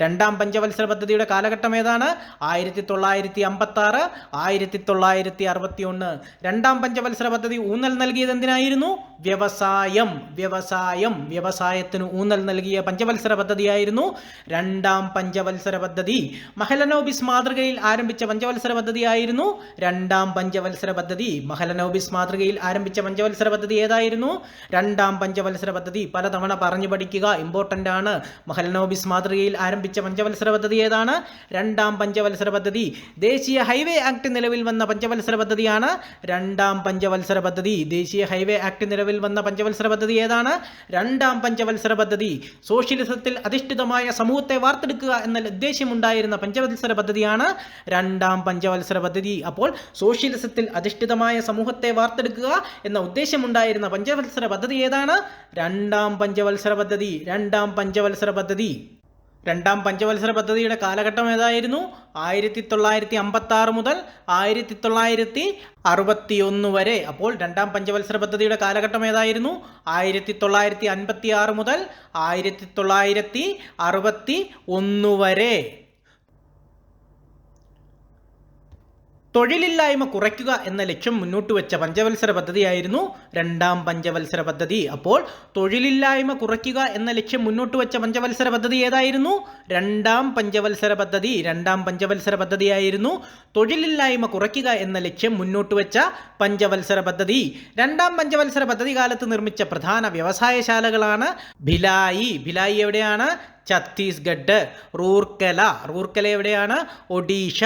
രണ്ടാം പഞ്ചവത്സര പദ്ധതിയുടെ കാലഘട്ടം ഏതാണ്? 1956 1961. രണ്ടാം പഞ്ചവത്സര പദ്ധതി ഊന്നൽ നൽകിയത് എന്തിനായിരുന്നു? വ്യവസായം. വ്യവസായം. വ്യവസായത്തിന് ഊന്നൽ നൽകിയ പഞ്ചവത്സര പദ്ധതിയായിരുന്നു രണ്ടാം പഞ്ചവത്സര പദ്ധതി. മഹലനോബിസ് മാതൃകയിൽ ആരംഭിച്ച പഞ്ചവത്സര പദ്ധതിയായിരുന്നു രണ്ടാം പഞ്ചവത്സര പദ്ധതി. മഹലനോബിസ് മാതൃകയിൽ ആരംഭിച്ച പഞ്ചവത്സര പദ്ധതി ഏതായിരുന്നു? രണ്ടാം പഞ്ചവത്സര പദ്ധതി. പലതവണ പറഞ്ഞു പഠിക്കുക, ഇമ്പോർട്ടൻ്റ് ആണ്. മഹലനോബിസ് മാതൃകയിൽ ആരംഭിച്ച പഞ്ചവത്സര പദ്ധതി ഏതാണ്? രണ്ടാം പഞ്ചവത്സര പദ്ധതി. ദേശീയ ഹൈവേ ആക്ട് നിലവിൽ വന്ന പഞ്ചവത്സര പദ്ധതിയാണ് രണ്ടാം പഞ്ചവത്സര പദ്ധതി. ദേശീയ ഹൈവേ ആക്ട് നിലവിൽ വന്ന പഞ്ചവത്സര പദ്ധതി ഏതാണ്? രണ്ടാം പഞ്ചവത്സര പദ്ധതി. സോഷ്യലിസത്തിൽ അധിഷ്ഠിതമായ സമൂഹത്തെ വാർത്തെടുക്കുക എന്ന ഉദ്ദേശമുണ്ടായിരുന്ന പഞ്ചവത്സര പദ്ധതിയാണ് രണ്ടാം പഞ്ചവത്സര പദ്ധതി. അപ്പോൾ സോഷ്യലിസത്തിൽ അധിഷ്ഠിതമായ സമൂഹത്തെ വാർത്തെടുക്കുക എന്ന ഉദ്ദേശമുണ്ടായിരുന്ന പഞ്ചവത്സര പദ്ധതി ഏതാണ്? രണ്ടാം പഞ്ചവത്സര പദ്ധതി. രണ്ടാം പഞ്ചവത്സര പദ്ധതി. രണ്ടാം പഞ്ചവത്സര പദ്ധതിയുടെ കാലഘട്ടം ഏതായിരുന്നു? 1956 മുതൽ 1961 വരെ. അപ്പോൾ രണ്ടാം പഞ്ചവത്സര പദ്ധതിയുടെ കാലഘട്ടം ഏതായിരുന്നു? 1956 മുതൽ 1961 വരെ. തൊഴിലില്ലായ്മ കുറയ്ക്കുക എന്ന ലക്ഷ്യം മുന്നോട്ട് വെച്ച പഞ്ചവത്സര പദ്ധതിയായിരുന്നു രണ്ടാം പഞ്ചവത്സര പദ്ധതി. അപ്പോൾ തൊഴിലില്ലായ്മ കുറയ്ക്കുക എന്ന ലക്ഷ്യം മുന്നോട്ട് വെച്ച പഞ്ചവത്സര പദ്ധതി ഏതായിരുന്നു? രണ്ടാം പഞ്ചവത്സര പദ്ധതി. രണ്ടാം പഞ്ചവത്സര പദ്ധതിയായിരുന്നു തൊഴിലില്ലായ്മ കുറയ്ക്കുക എന്ന ലക്ഷ്യം മുന്നോട്ട് വെച്ച പഞ്ചവത്സര പദ്ധതി. രണ്ടാം പഞ്ചവത്സര പദ്ധതി കാലത്ത് നിർമ്മിച്ച പ്രധാന വ്യവസായശാലകളാണ് ഭിലായി. ഭിലായി എവിടെയാണ്? ഛത്തീസ്ഗഡ്. റൂർക്കല എവിടെയാണ്? ഒഡീഷ.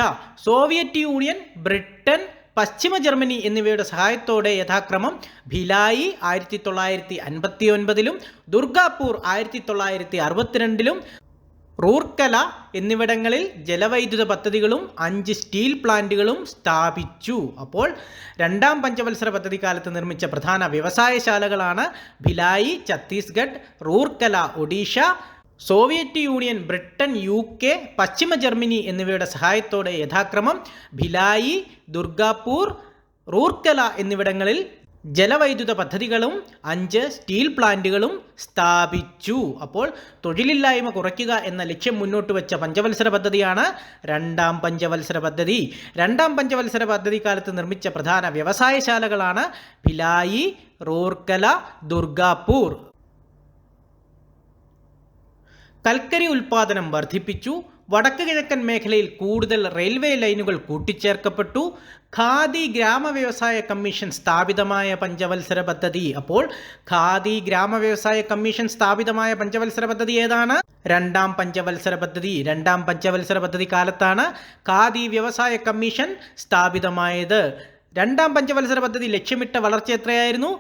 സോവിയറ്റ് യൂണിയൻ, ബ്രിട്ടൻ, പശ്ചിമ ജർമ്മനി എന്നിവയുടെ സഹായത്തോടെ യഥാക്രമം ഭിലായി 1959 ദുർഗാപൂർ 1962 റൂർക്കല എന്നിവിടങ്ങളിൽ ജലവൈദ്യുത പദ്ധതികളും 5 സ്റ്റീൽ പ്ലാന്റുകളും സ്ഥാപിച്ചു. അപ്പോൾ രണ്ടാം പഞ്ചവത്സര പദ്ധതി കാലത്ത് നിർമ്മിച്ച പ്രധാന വ്യവസായശാലകളാണ് Bhilai, Chhattisgarh, Rourkela, Odisha, Soviet Union, Britain, UK, പശ്ചിമ ജർമ്മനി എന്നിവയുടെ സഹായത്തോടെ യഥാക്രമം ഭിലായി, ദുർഗാപൂർ, റൂർക്കല എന്നിവിടങ്ങളിൽ ജലവൈദ്യുത പദ്ധതികളും 5 സ്റ്റീൽ പ്ലാന്റുകളും സ്ഥാപിച്ചു. അപ്പോൾ തൊഴിലില്ലായ്മ കുറയ്ക്കുക എന്ന ലക്ഷ്യം മുന്നോട്ട് വെച്ച പഞ്ചവത്സര പദ്ധതിയാണ് രണ്ടാം പഞ്ചവത്സര പദ്ധതി. രണ്ടാം പഞ്ചവത്സര പദ്ധതി കാലത്ത് നിർമ്മിച്ച പ്രധാന വ്യവസായശാലകളാണ് ഭിലായി, റൂർക്കല, ദുർഗാപൂർ. കൽക്കരി ഉൽപ്പാദനം വർദ്ധിപ്പിച്ചു. വടക്ക് കിഴക്കൻ മേഖലയിൽ കൂടുതൽ റെയിൽവേ ലൈനുകൾ കൂട്ടിച്ചേർക്കപ്പെട്ടു. ഖാദി ഗ്രാമ വ്യവസായ കമ്മീഷൻ സ്ഥാപിതമായ പഞ്ചവത്സര പദ്ധതി. അപ്പോൾ ഖാദി ഗ്രാമ വ്യവസായ കമ്മീഷൻ സ്ഥാപിതമായ പഞ്ചവത്സര പദ്ധതി ഏതാണ്? രണ്ടാം പഞ്ചവത്സര പദ്ധതി. രണ്ടാം പഞ്ചവത്സര പദ്ധതി കാലത്താണ് ഖാദി വ്യവസായ കമ്മീഷൻ സ്ഥാപിതമായത്. രണ്ടാം പഞ്ചവത്സര പദ്ധതി ലക്ഷ്യമിട്ട വളർച്ച എത്രയായിരുന്നു?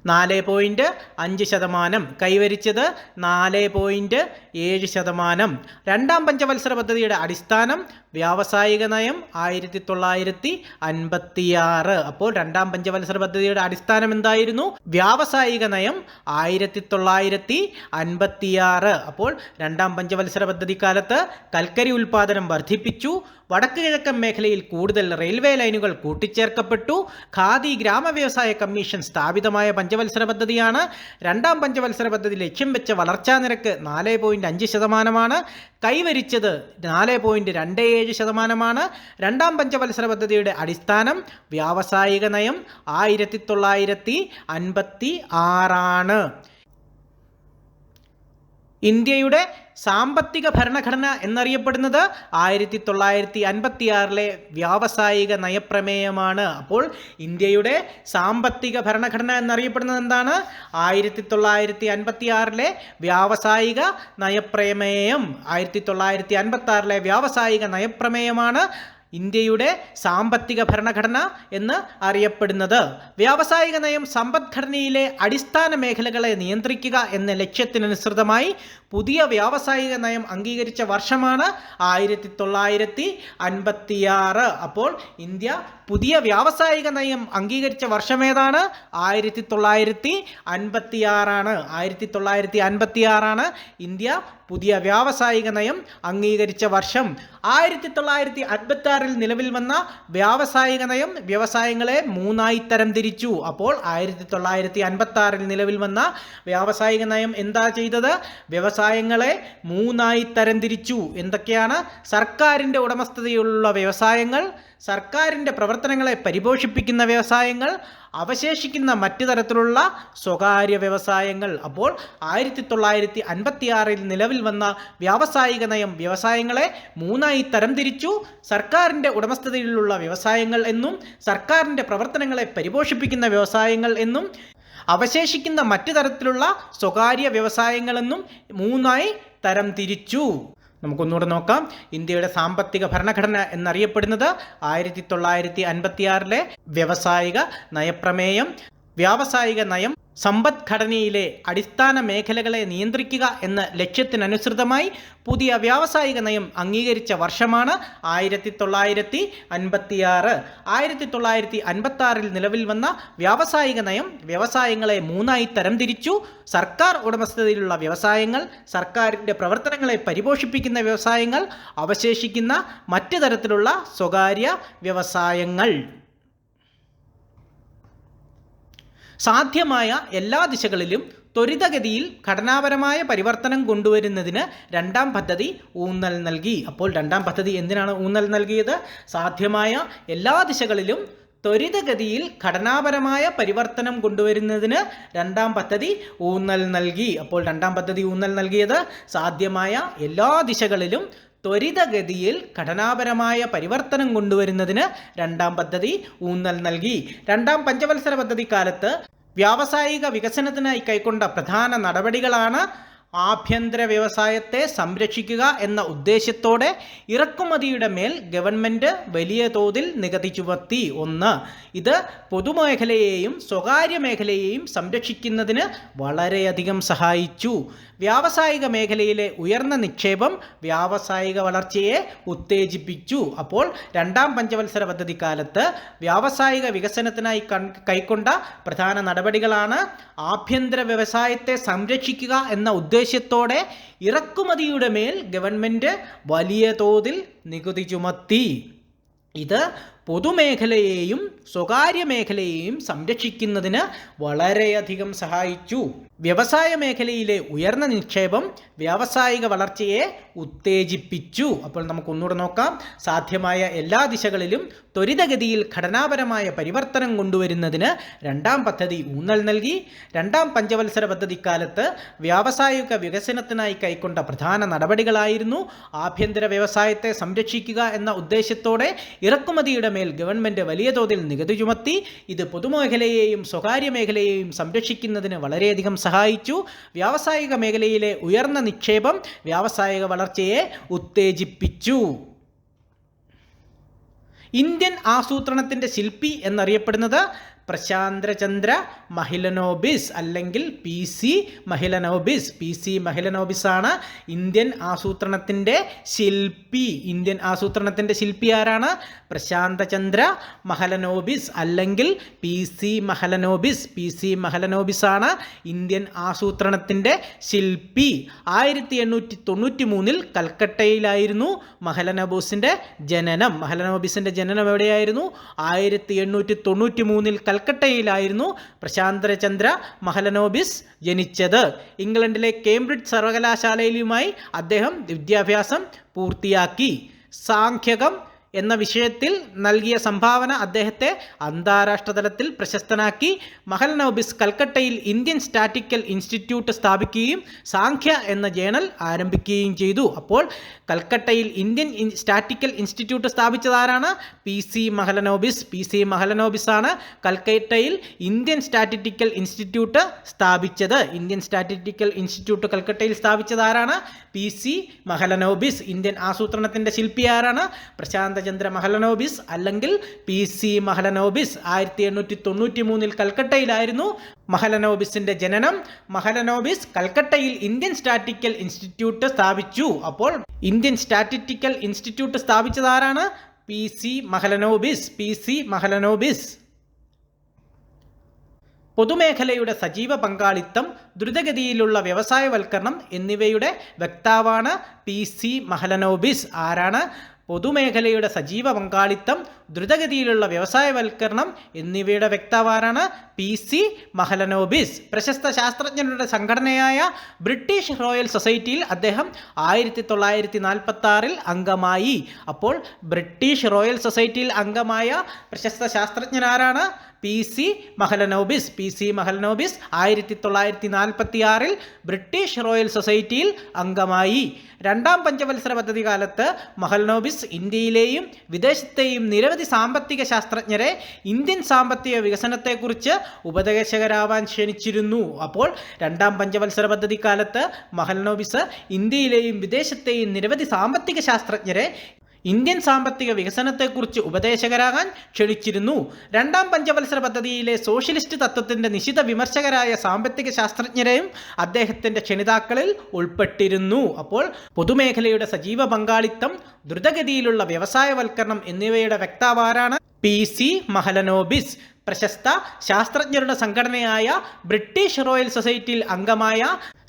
4.5%. കൈവരിച്ചത് 4.7%. രണ്ടാം പഞ്ചവത്സര പദ്ധതിയുടെ അടിസ്ഥാനം വ്യാവസായിക നയം 1956. അപ്പോൾ രണ്ടാം പഞ്ചവത്സര പദ്ധതിയുടെ അടിസ്ഥാനം എന്തായിരുന്നു? വ്യാവസായിക നയം 1956. അപ്പോൾ രണ്ടാം പഞ്ചവത്സര പദ്ധതി കാലത്ത് കൽക്കരി ഉൽപ്പാദനം വർദ്ധിപ്പിച്ചു. വടക്ക് കിഴക്കൻ മേഖലയിൽ കൂടുതൽ റെയിൽവേ ലൈനുകൾ കൂട്ടിച്ചേർക്കപ്പെട്ടു. ഖാദി ഗ്രാമ വ്യവസായ കമ്മീഷൻ സ്ഥാപിതമായ പഞ്ചവത്സര പദ്ധതിയാണ്. രണ്ടാം പഞ്ചവത്സര പദ്ധതി ലക്ഷ്യം വെച്ച വളർച്ചാ നിരക്ക് 4.5%. കൈവരിച്ചത് 4.27%. രണ്ടാം പഞ്ചവത്സര പദ്ധതിയുടെ അടിസ്ഥാനം വ്യാവസായിക നയം 1956. ഇന്ത്യയുടെ സാമ്പത്തിക ഭരണഘടന എന്നറിയപ്പെടുന്നത് 1956 വ്യാവസായിക നയപ്രമേയമാണ്. അപ്പോൾ ഇന്ത്യയുടെ സാമ്പത്തിക ഭരണഘടന എന്നറിയപ്പെടുന്നത് എന്താണ്? 1956 വ്യാവസായിക നയപ്രമേയം. 1956 വ്യാവസായിക നയപ്രമേയമാണ് ഇന്ത്യയുടെ സാമ്പത്തിക ഭരണഘടന എന്ന് അറിയപ്പെടുന്നത്. വ്യാവസായിക നയം സമ്പദ്ഘടനയിലെ അടിസ്ഥാന മേഖലകളെ നിയന്ത്രിക്കുക എന്ന ലക്ഷ്യത്തിനനുസൃതമായി പുതിയ വ്യാവസായിക നയം അംഗീകരിച്ച വർഷമാണ് 1956. അപ്പോൾ ഇന്ത്യ പുതിയ വ്യാവസായിക നയം അംഗീകരിച്ച വർഷമേതാണ്? 1956. 1956 ഇന്ത്യ പുതിയ വ്യാവസായിക നയം അംഗീകരിച്ച വർഷം. 1956 നിലവിൽ വന്ന വ്യാവസായിക നയം വ്യവസായങ്ങളെ 3 തരംതിരിച്ചു. അപ്പോൾ 1956 നിലവിൽ വന്ന വ്യാവസായിക നയം എന്താ ചെയ്തത്? വ്യവസായങ്ങളെ 3 തരംതിരിച്ചു. എന്തൊക്കെയാണ്? സർക്കാരിൻ്റെ ഉടമസ്ഥതയിലുള്ള വ്യവസായങ്ങൾ, സർക്കാരിൻ്റെ പ്രവർത്തനങ്ങളെ പരിപോഷിപ്പിക്കുന്ന വ്യവസായങ്ങൾ, അവശേഷിക്കുന്ന മറ്റു തരത്തിലുള്ള സ്വകാര്യ വ്യവസായങ്ങൾ. അപ്പോൾ 1956 നിലവിൽ വന്ന വ്യാവസായിക നയം വ്യവസായങ്ങളെ 3 തരംതിരിച്ചു. സർക്കാരിൻ്റെ ഉടമസ്ഥതയിലുള്ള വ്യവസായങ്ങൾ എന്നും, സർക്കാരിൻ്റെ പ്രവർത്തനങ്ങളെ പരിപോഷിപ്പിക്കുന്ന വ്യവസായങ്ങൾ എന്നും, അവശേഷിക്കുന്ന മറ്റു തരത്തിലുള്ള സ്വകാര്യ വ്യവസായങ്ങളെന്നും 3 തരംതിരിച്ചു. നമുക്കൊന്നുകൂടെ നോക്കാം. ഇന്ത്യയുടെ സാമ്പത്തിക ഭരണഘടന എന്നറിയപ്പെടുന്നത് 1956 വ്യാവസായിക നയപ്രമേയം. വ്യാവസായിക നയം സമ്പദ്ഘടനയിലെ അടിസ്ഥാന മേഖലകളെ നിയന്ത്രിക്കുക എന്ന ലക്ഷ്യത്തിനനുസൃതമായി പുതിയ വ്യാവസായിക നയം അംഗീകരിച്ച വർഷമാണ് 1956. 1956 നിലവിൽ വന്ന വ്യാവസായിക നയം വ്യവസായങ്ങളെ 3 തരംതിരിച്ചു. സർക്കാർ ഉടമസ്ഥതയിലുള്ള വ്യവസായങ്ങൾ, സർക്കാരിൻ്റെ പ്രവർത്തനങ്ങളെ പരിപോഷിപ്പിക്കുന്ന വ്യവസായങ്ങൾ, അവശേഷിക്കുന്ന മറ്റു തരത്തിലുള്ള സ്വകാര്യ വ്യവസായങ്ങൾ. സാധ്യമായ എല്ലാ ദിശകളിലും ത്വരിതഗതിയിൽ ഘടനാപരമായ പരിവർത്തനം കൊണ്ടുവരുന്നതിന് രണ്ടാം പദ്ധതി ഊന്നൽ നൽകി. അപ്പോൾ രണ്ടാം പദ്ധതി എന്തിനാണ് ഊന്നൽ നൽകിയത്? സാധ്യമായ എല്ലാ ദിശകളിലും ത്വരിതഗതിയിൽ ഘടനാപരമായ പരിവർത്തനം കൊണ്ടുവരുന്നതിന് രണ്ടാം പദ്ധതി ഊന്നൽ നൽകി. അപ്പോൾ രണ്ടാം പദ്ധതി ഊന്നൽ നൽകിയത് സാധ്യമായ എല്ലാ ദിശകളിലും ത്വരിതഗതിയിൽ ഘടനാപരമായ പരിവർത്തനം കൊണ്ടുവരുന്നതിന് രണ്ടാം പദ്ധതി ഊന്നൽ നൽകി. രണ്ടാം പഞ്ചവത്സര പദ്ധതി കാലത്ത് വ്യാവസായിക വികസനത്തിനായി കൈക്കൊണ്ട പ്രധാന നടപടികളാണ് ആഭ്യന്തര വ്യവസായത്തെ സംരക്ഷിക്കുക എന്ന ഉദ്ദേശ്യത്തോടെ ഇറക്കുമതിയുടെ മേൽ ഗവൺമെൻറ് വലിയ തോതിൽ നികുതി ചുമത്തി. 1. ഇത് പൊതുമേഖലയെയും സ്വകാര്യ മേഖലയെയും സംരക്ഷിക്കുന്നതിന് വളരെയധികം സഹായിച്ചു. വ്യാവസായിക മേഖലയിലെ ഉയർന്ന നിക്ഷേപം വ്യാവസായിക വളർച്ചയെ ഉത്തേജിപ്പിച്ചു. അപ്പോൾ രണ്ടാം പഞ്ചവത്സര പദ്ധതി കാലത്ത് വ്യാവസായിക വികസനത്തിനായി കൈക്കൊണ്ട പ്രധാന നടപടികളാണ് ആഭ്യന്തര വ്യവസായത്തെ സംരക്ഷിക്കുക എന്ന ഉദ്ദേശ്യത്തോടെ ഇറക്കുമതിയുടെ മേൽ ഗവൺമെൻറ് വലിയ തോതിൽ നികുതി ചുമത്തി. ഇത് പൊതുമേഖലയെയും സ്വകാര്യ മേഖലയെയും സംരക്ഷിക്കുന്നതിന് വളരെയധികം സഹായിച്ചു. വ്യവസായ മേഖലയിലെ ഉയർന്ന നിക്ഷേപം വ്യാവസായിക വളർച്ചയെ ഉത്തേജിപ്പിച്ചു. അപ്പോൾ നമുക്കൊന്നുകൂടെ നോക്കാം. സാധ്യമായ എല്ലാ ദിശകളിലും ത്വരിതഗതിയിൽ ഘടനാപരമായ പരിവർത്തനം കൊണ്ടുവരുന്നതിന് രണ്ടാം പദ്ധതി ഊന്നൽ നൽകി. രണ്ടാം പഞ്ചവത്സര പദ്ധതിക്കാലത്ത് വ്യാവസായിക വികസനത്തിനായി കൈക്കൊണ്ട പ്രധാന നടപടികളായിരുന്നു ആഭ്യന്തര വ്യവസായത്തെ സംരക്ഷിക്കുക എന്ന ഉദ്ദേശത്തോടെ ഇറക്കുമതിയുടെ മേൽ ഗവൺമെൻറ് വലിയ തോതിൽ നികുതി ചുമത്തി. ഇത് പൊതുമേഖലയെയും സ്വകാര്യ മേഖലയെയും സംരക്ഷിക്കുന്നതിന് വളരെയധികം സഹായിച്ചു. വ്യാവസായിക മേഖലയിലെ ഉയർന്ന നിക്ഷേപം വ്യാവസായിക വളർച്ചയെ ഉത്തേജിപ്പിച്ചു. ഇന്ത്യൻ ആസൂത്രണത്തിൻ്റെ ശില്പി എന്നറിയപ്പെടുന്നത് പ്രശാന്തചന്ദ്ര മഹിലനോബിസ് അല്ലെങ്കിൽ PC മഹിലനോബിസ്. PC മഹിലനോബിസ് ആണ് ഇന്ത്യൻ ആസൂത്രണത്തിൻ്റെ ശില്പി. ഇന്ത്യൻ ആസൂത്രണത്തിൻ്റെ ശില്പി ആരാണ്? പ്രശാന്തചന്ദ്ര മഹലനോബിസ് അല്ലെങ്കിൽ PC മഹലനോബിസ്. PC മഹലനോബിസ് ആണ് ഇന്ത്യൻ ആസൂത്രണത്തിൻ്റെ ശില്പി. 1893 കൽക്കട്ടയിലായിരുന്നു മഹലനോബിസിൻ്റെ ജനനം. മഹലനോബിസിൻ്റെ ജനനം എവിടെയായിരുന്നു? 1893 കൽക്കട്ടയിലായിരുന്നു പ്രശാന്തചന്ദ്ര മഹലനോബിസ് ജനിച്ചത്. ഇംഗ്ലണ്ടിലെ കേംബ്രിഡ്ജ് സർവകലാശാലയിലുമായി അദ്ദേഹം വിദ്യാഭ്യാസം പൂർത്തിയാക്കി. സാംഖ്യകം എന്ന വിഷയത്തിൽ നൽകിയ സംഭാവന അദ്ദേഹത്തെ അന്താരാഷ്ട്ര തലത്തിൽ പ്രശസ്തനാക്കി. മഹലനോബിസ് കൽക്കട്ടയിൽ ഇന്ത്യൻ സ്റ്റാറ്റിക്കൽ ഇൻസ്റ്റിറ്റ്യൂട്ട് സ്ഥാപിക്കുകയും സാംഖ്യ എന്ന ജേണൽ ആരംഭിക്കുകയും ചെയ്തു. അപ്പോൾ കൽക്കട്ടയിൽ ഇന്ത്യൻ സ്റ്റാറ്റിക്കൽ ഇൻസ്റ്റിറ്റ്യൂട്ട് സ്ഥാപിച്ചതാരാണ്? PC മഹലനോബിസ്. PC മഹലനോബിസ് ആണ് കൽക്കട്ടയിൽ ഇന്ത്യൻ സ്റ്റാറ്റിസ്റ്റിക്കൽ ഇൻസ്റ്റിറ്റ്യൂട്ട് സ്ഥാപിച്ചത്. ഇന്ത്യൻ സ്റ്റാറ്റിസ്റ്റിക്കൽ ഇൻസ്റ്റിറ്റ്യൂട്ട് കൽക്കട്ടയിൽ സ്ഥാപിച്ചതാരാണ്? PC മഹലനോബിസ്. ഇന്ത്യൻ ആസൂത്രണത്തിൻ്റെ ശില്പി ആരാണ്? പ്രശാന്തചന്ദ്ര മഹലനോബിസ് അല്ലെങ്കിൽ PC മഹലനോബിസ്. 1893 കൽക്കട്ടയിലായിരുന്നു മഹലനോബിസിന്റെ ജനനം. മഹലനോബിസ് കൽക്കട്ടയിൽ ഇന്ത്യൻ സ്റ്റാറ്റിസ്റ്റിക്കൽ ഇൻസ്റ്റിറ്റ്യൂട്ട് സ്ഥാപിച്ചു. അപ്പോൾ ഇന്ത്യൻ സ്റ്റാറ്റിസ്റ്റിക്കൽ ഇൻസ്റ്റിറ്റ്യൂട്ട് സ്ഥാപിച്ചതാരാണ്? PC മഹലനോബിസ്. PC മഹലനോബിസ്. പൊതുമേഖലയുടെ സജീവ പങ്കാളിത്തം, ദ്രുതഗതിയിലുള്ള വ്യവസായവൽക്കരണം എന്നിവയുടെ വക്താവാണ് PC മഹലനോബിസ്. ആരാണ്? പൊതുമേഖലയുടെ സജീവ പങ്കാളിത്തം, ദ്രുതഗതിയിലുള്ള വ്യവസായവൽക്കരണം എന്നിവയുടെ വക്താവാരാണ്? PC മഹലനോബിസ്. പ്രശസ്ത ശാസ്ത്രജ്ഞരുടെ സംഘടനയായ ബ്രിട്ടീഷ് റോയൽ സൊസൈറ്റിയിൽ അദ്ദേഹം 1946 അംഗമായി. അപ്പോൾ ബ്രിട്ടീഷ് റോയൽ സൊസൈറ്റിയിൽ അംഗമായ പ്രശസ്ത ശാസ്ത്രജ്ഞനാരാണ്? PC Mahalanobis. PC Mahalanobis 1946 British royal സൊസൈറ്റിയിൽ അംഗമായി. രണ്ടാം പഞ്ചവത്സര പദ്ധതി കാലത്ത് മഹലനോബിസ് ഇന്ത്യയിലെയും വിദേശത്തെയും നിരവധി സാമ്പത്തിക ശാസ്ത്രജ്ഞരെ ഇന്ത്യൻ സാമ്പത്തിക വികസനത്തെക്കുറിച്ച് ഉപദേശകരാവാൻ ക്ഷണിച്ചിരുന്നു. അപ്പോൾ രണ്ടാം പഞ്ചവത്സര പദ്ധതി കാലത്ത് മഹലനോബിസ് ഇന്ത്യയിലെയും വിദേശത്തെയും നിരവധി സാമ്പത്തിക ശാസ്ത്രജ്ഞരെ ഇന്ത്യൻ സാമ്പത്തിക വികസനത്തെക്കുറിച്ച് ഉപദേശകരാകാൻ ക്ഷണിച്ചിരുന്നു. രണ്ടാം പഞ്ചവത്സര പദ്ധതിയിലെ സോഷ്യലിസ്റ്റ് തത്വത്തിൻ്റെ നിശിത വിമർശകരായ സാമ്പത്തിക ശാസ്ത്രജ്ഞരെയും അദ്ദേഹത്തിൻ്റെ ക്ഷണിതാക്കളിൽ ഉൾപ്പെട്ടിരുന്നു. അപ്പോൾ പൊതുമേഖലയുടെ സജീവ പങ്കാളിത്തം, ദ്രുതഗതിയിലുള്ള വ്യവസായവൽക്കരണം എന്നിവയുടെ വക്താവാരാണ്? PC മഹലനോബിസ്. പ്രശസ്ത ശാസ്ത്രജ്ഞരുടെ സംഘടനയായ ബ്രിട്ടീഷ് റോയൽ സൊസൈറ്റിയിൽ അംഗമായ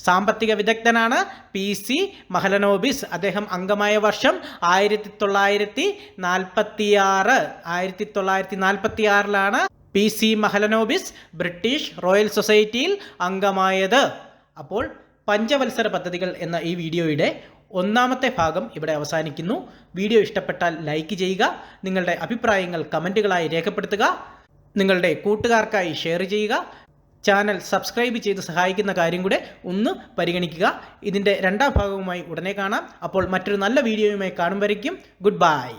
സാമ്പത്തിക വിദഗ്ധനാണ് PC മഹലനോബിസ്. അദ്ദേഹം അംഗമായ വർഷം 1946. 1946 PC മഹലനോബിസ് ബ്രിട്ടീഷ് റോയൽ സൊസൈറ്റിയിൽ അംഗമായത്. അപ്പോൾ പഞ്ചവത്സര പദ്ധതികൾ എന്ന ഈ വീഡിയോയുടെ ഒന്നാമത്തെ ഭാഗം ഇവിടെ അവസാനിക്കുന്നു. വീഡിയോ ഇഷ്ടപ്പെട്ടാൽ ലൈക്ക് ചെയ്യുക. നിങ്ങളുടെ അഭിപ്രായങ്ങൾ കമൻറ്റുകളായി രേഖപ്പെടുത്തുക. നിങ്ങളുടെ കൂട്ടുകാർക്കായി ഷെയർ ചെയ്യുക. ചാനൽ സബ്സ്ക്രൈബ് ചെയ്ത് സഹായിക്കുന്ന കാര്യം കൂടെ ഒന്ന് പരിഗണിക്കുക. ഇതിൻ്റെ രണ്ടാം ഭാഗവുമായി ഉടനെ കാണാം. അപ്പോൾ മറ്റൊരു നല്ല വീഡിയോയുമായി കാണും വരയ്ക്കും ഗുഡ് ബൈ.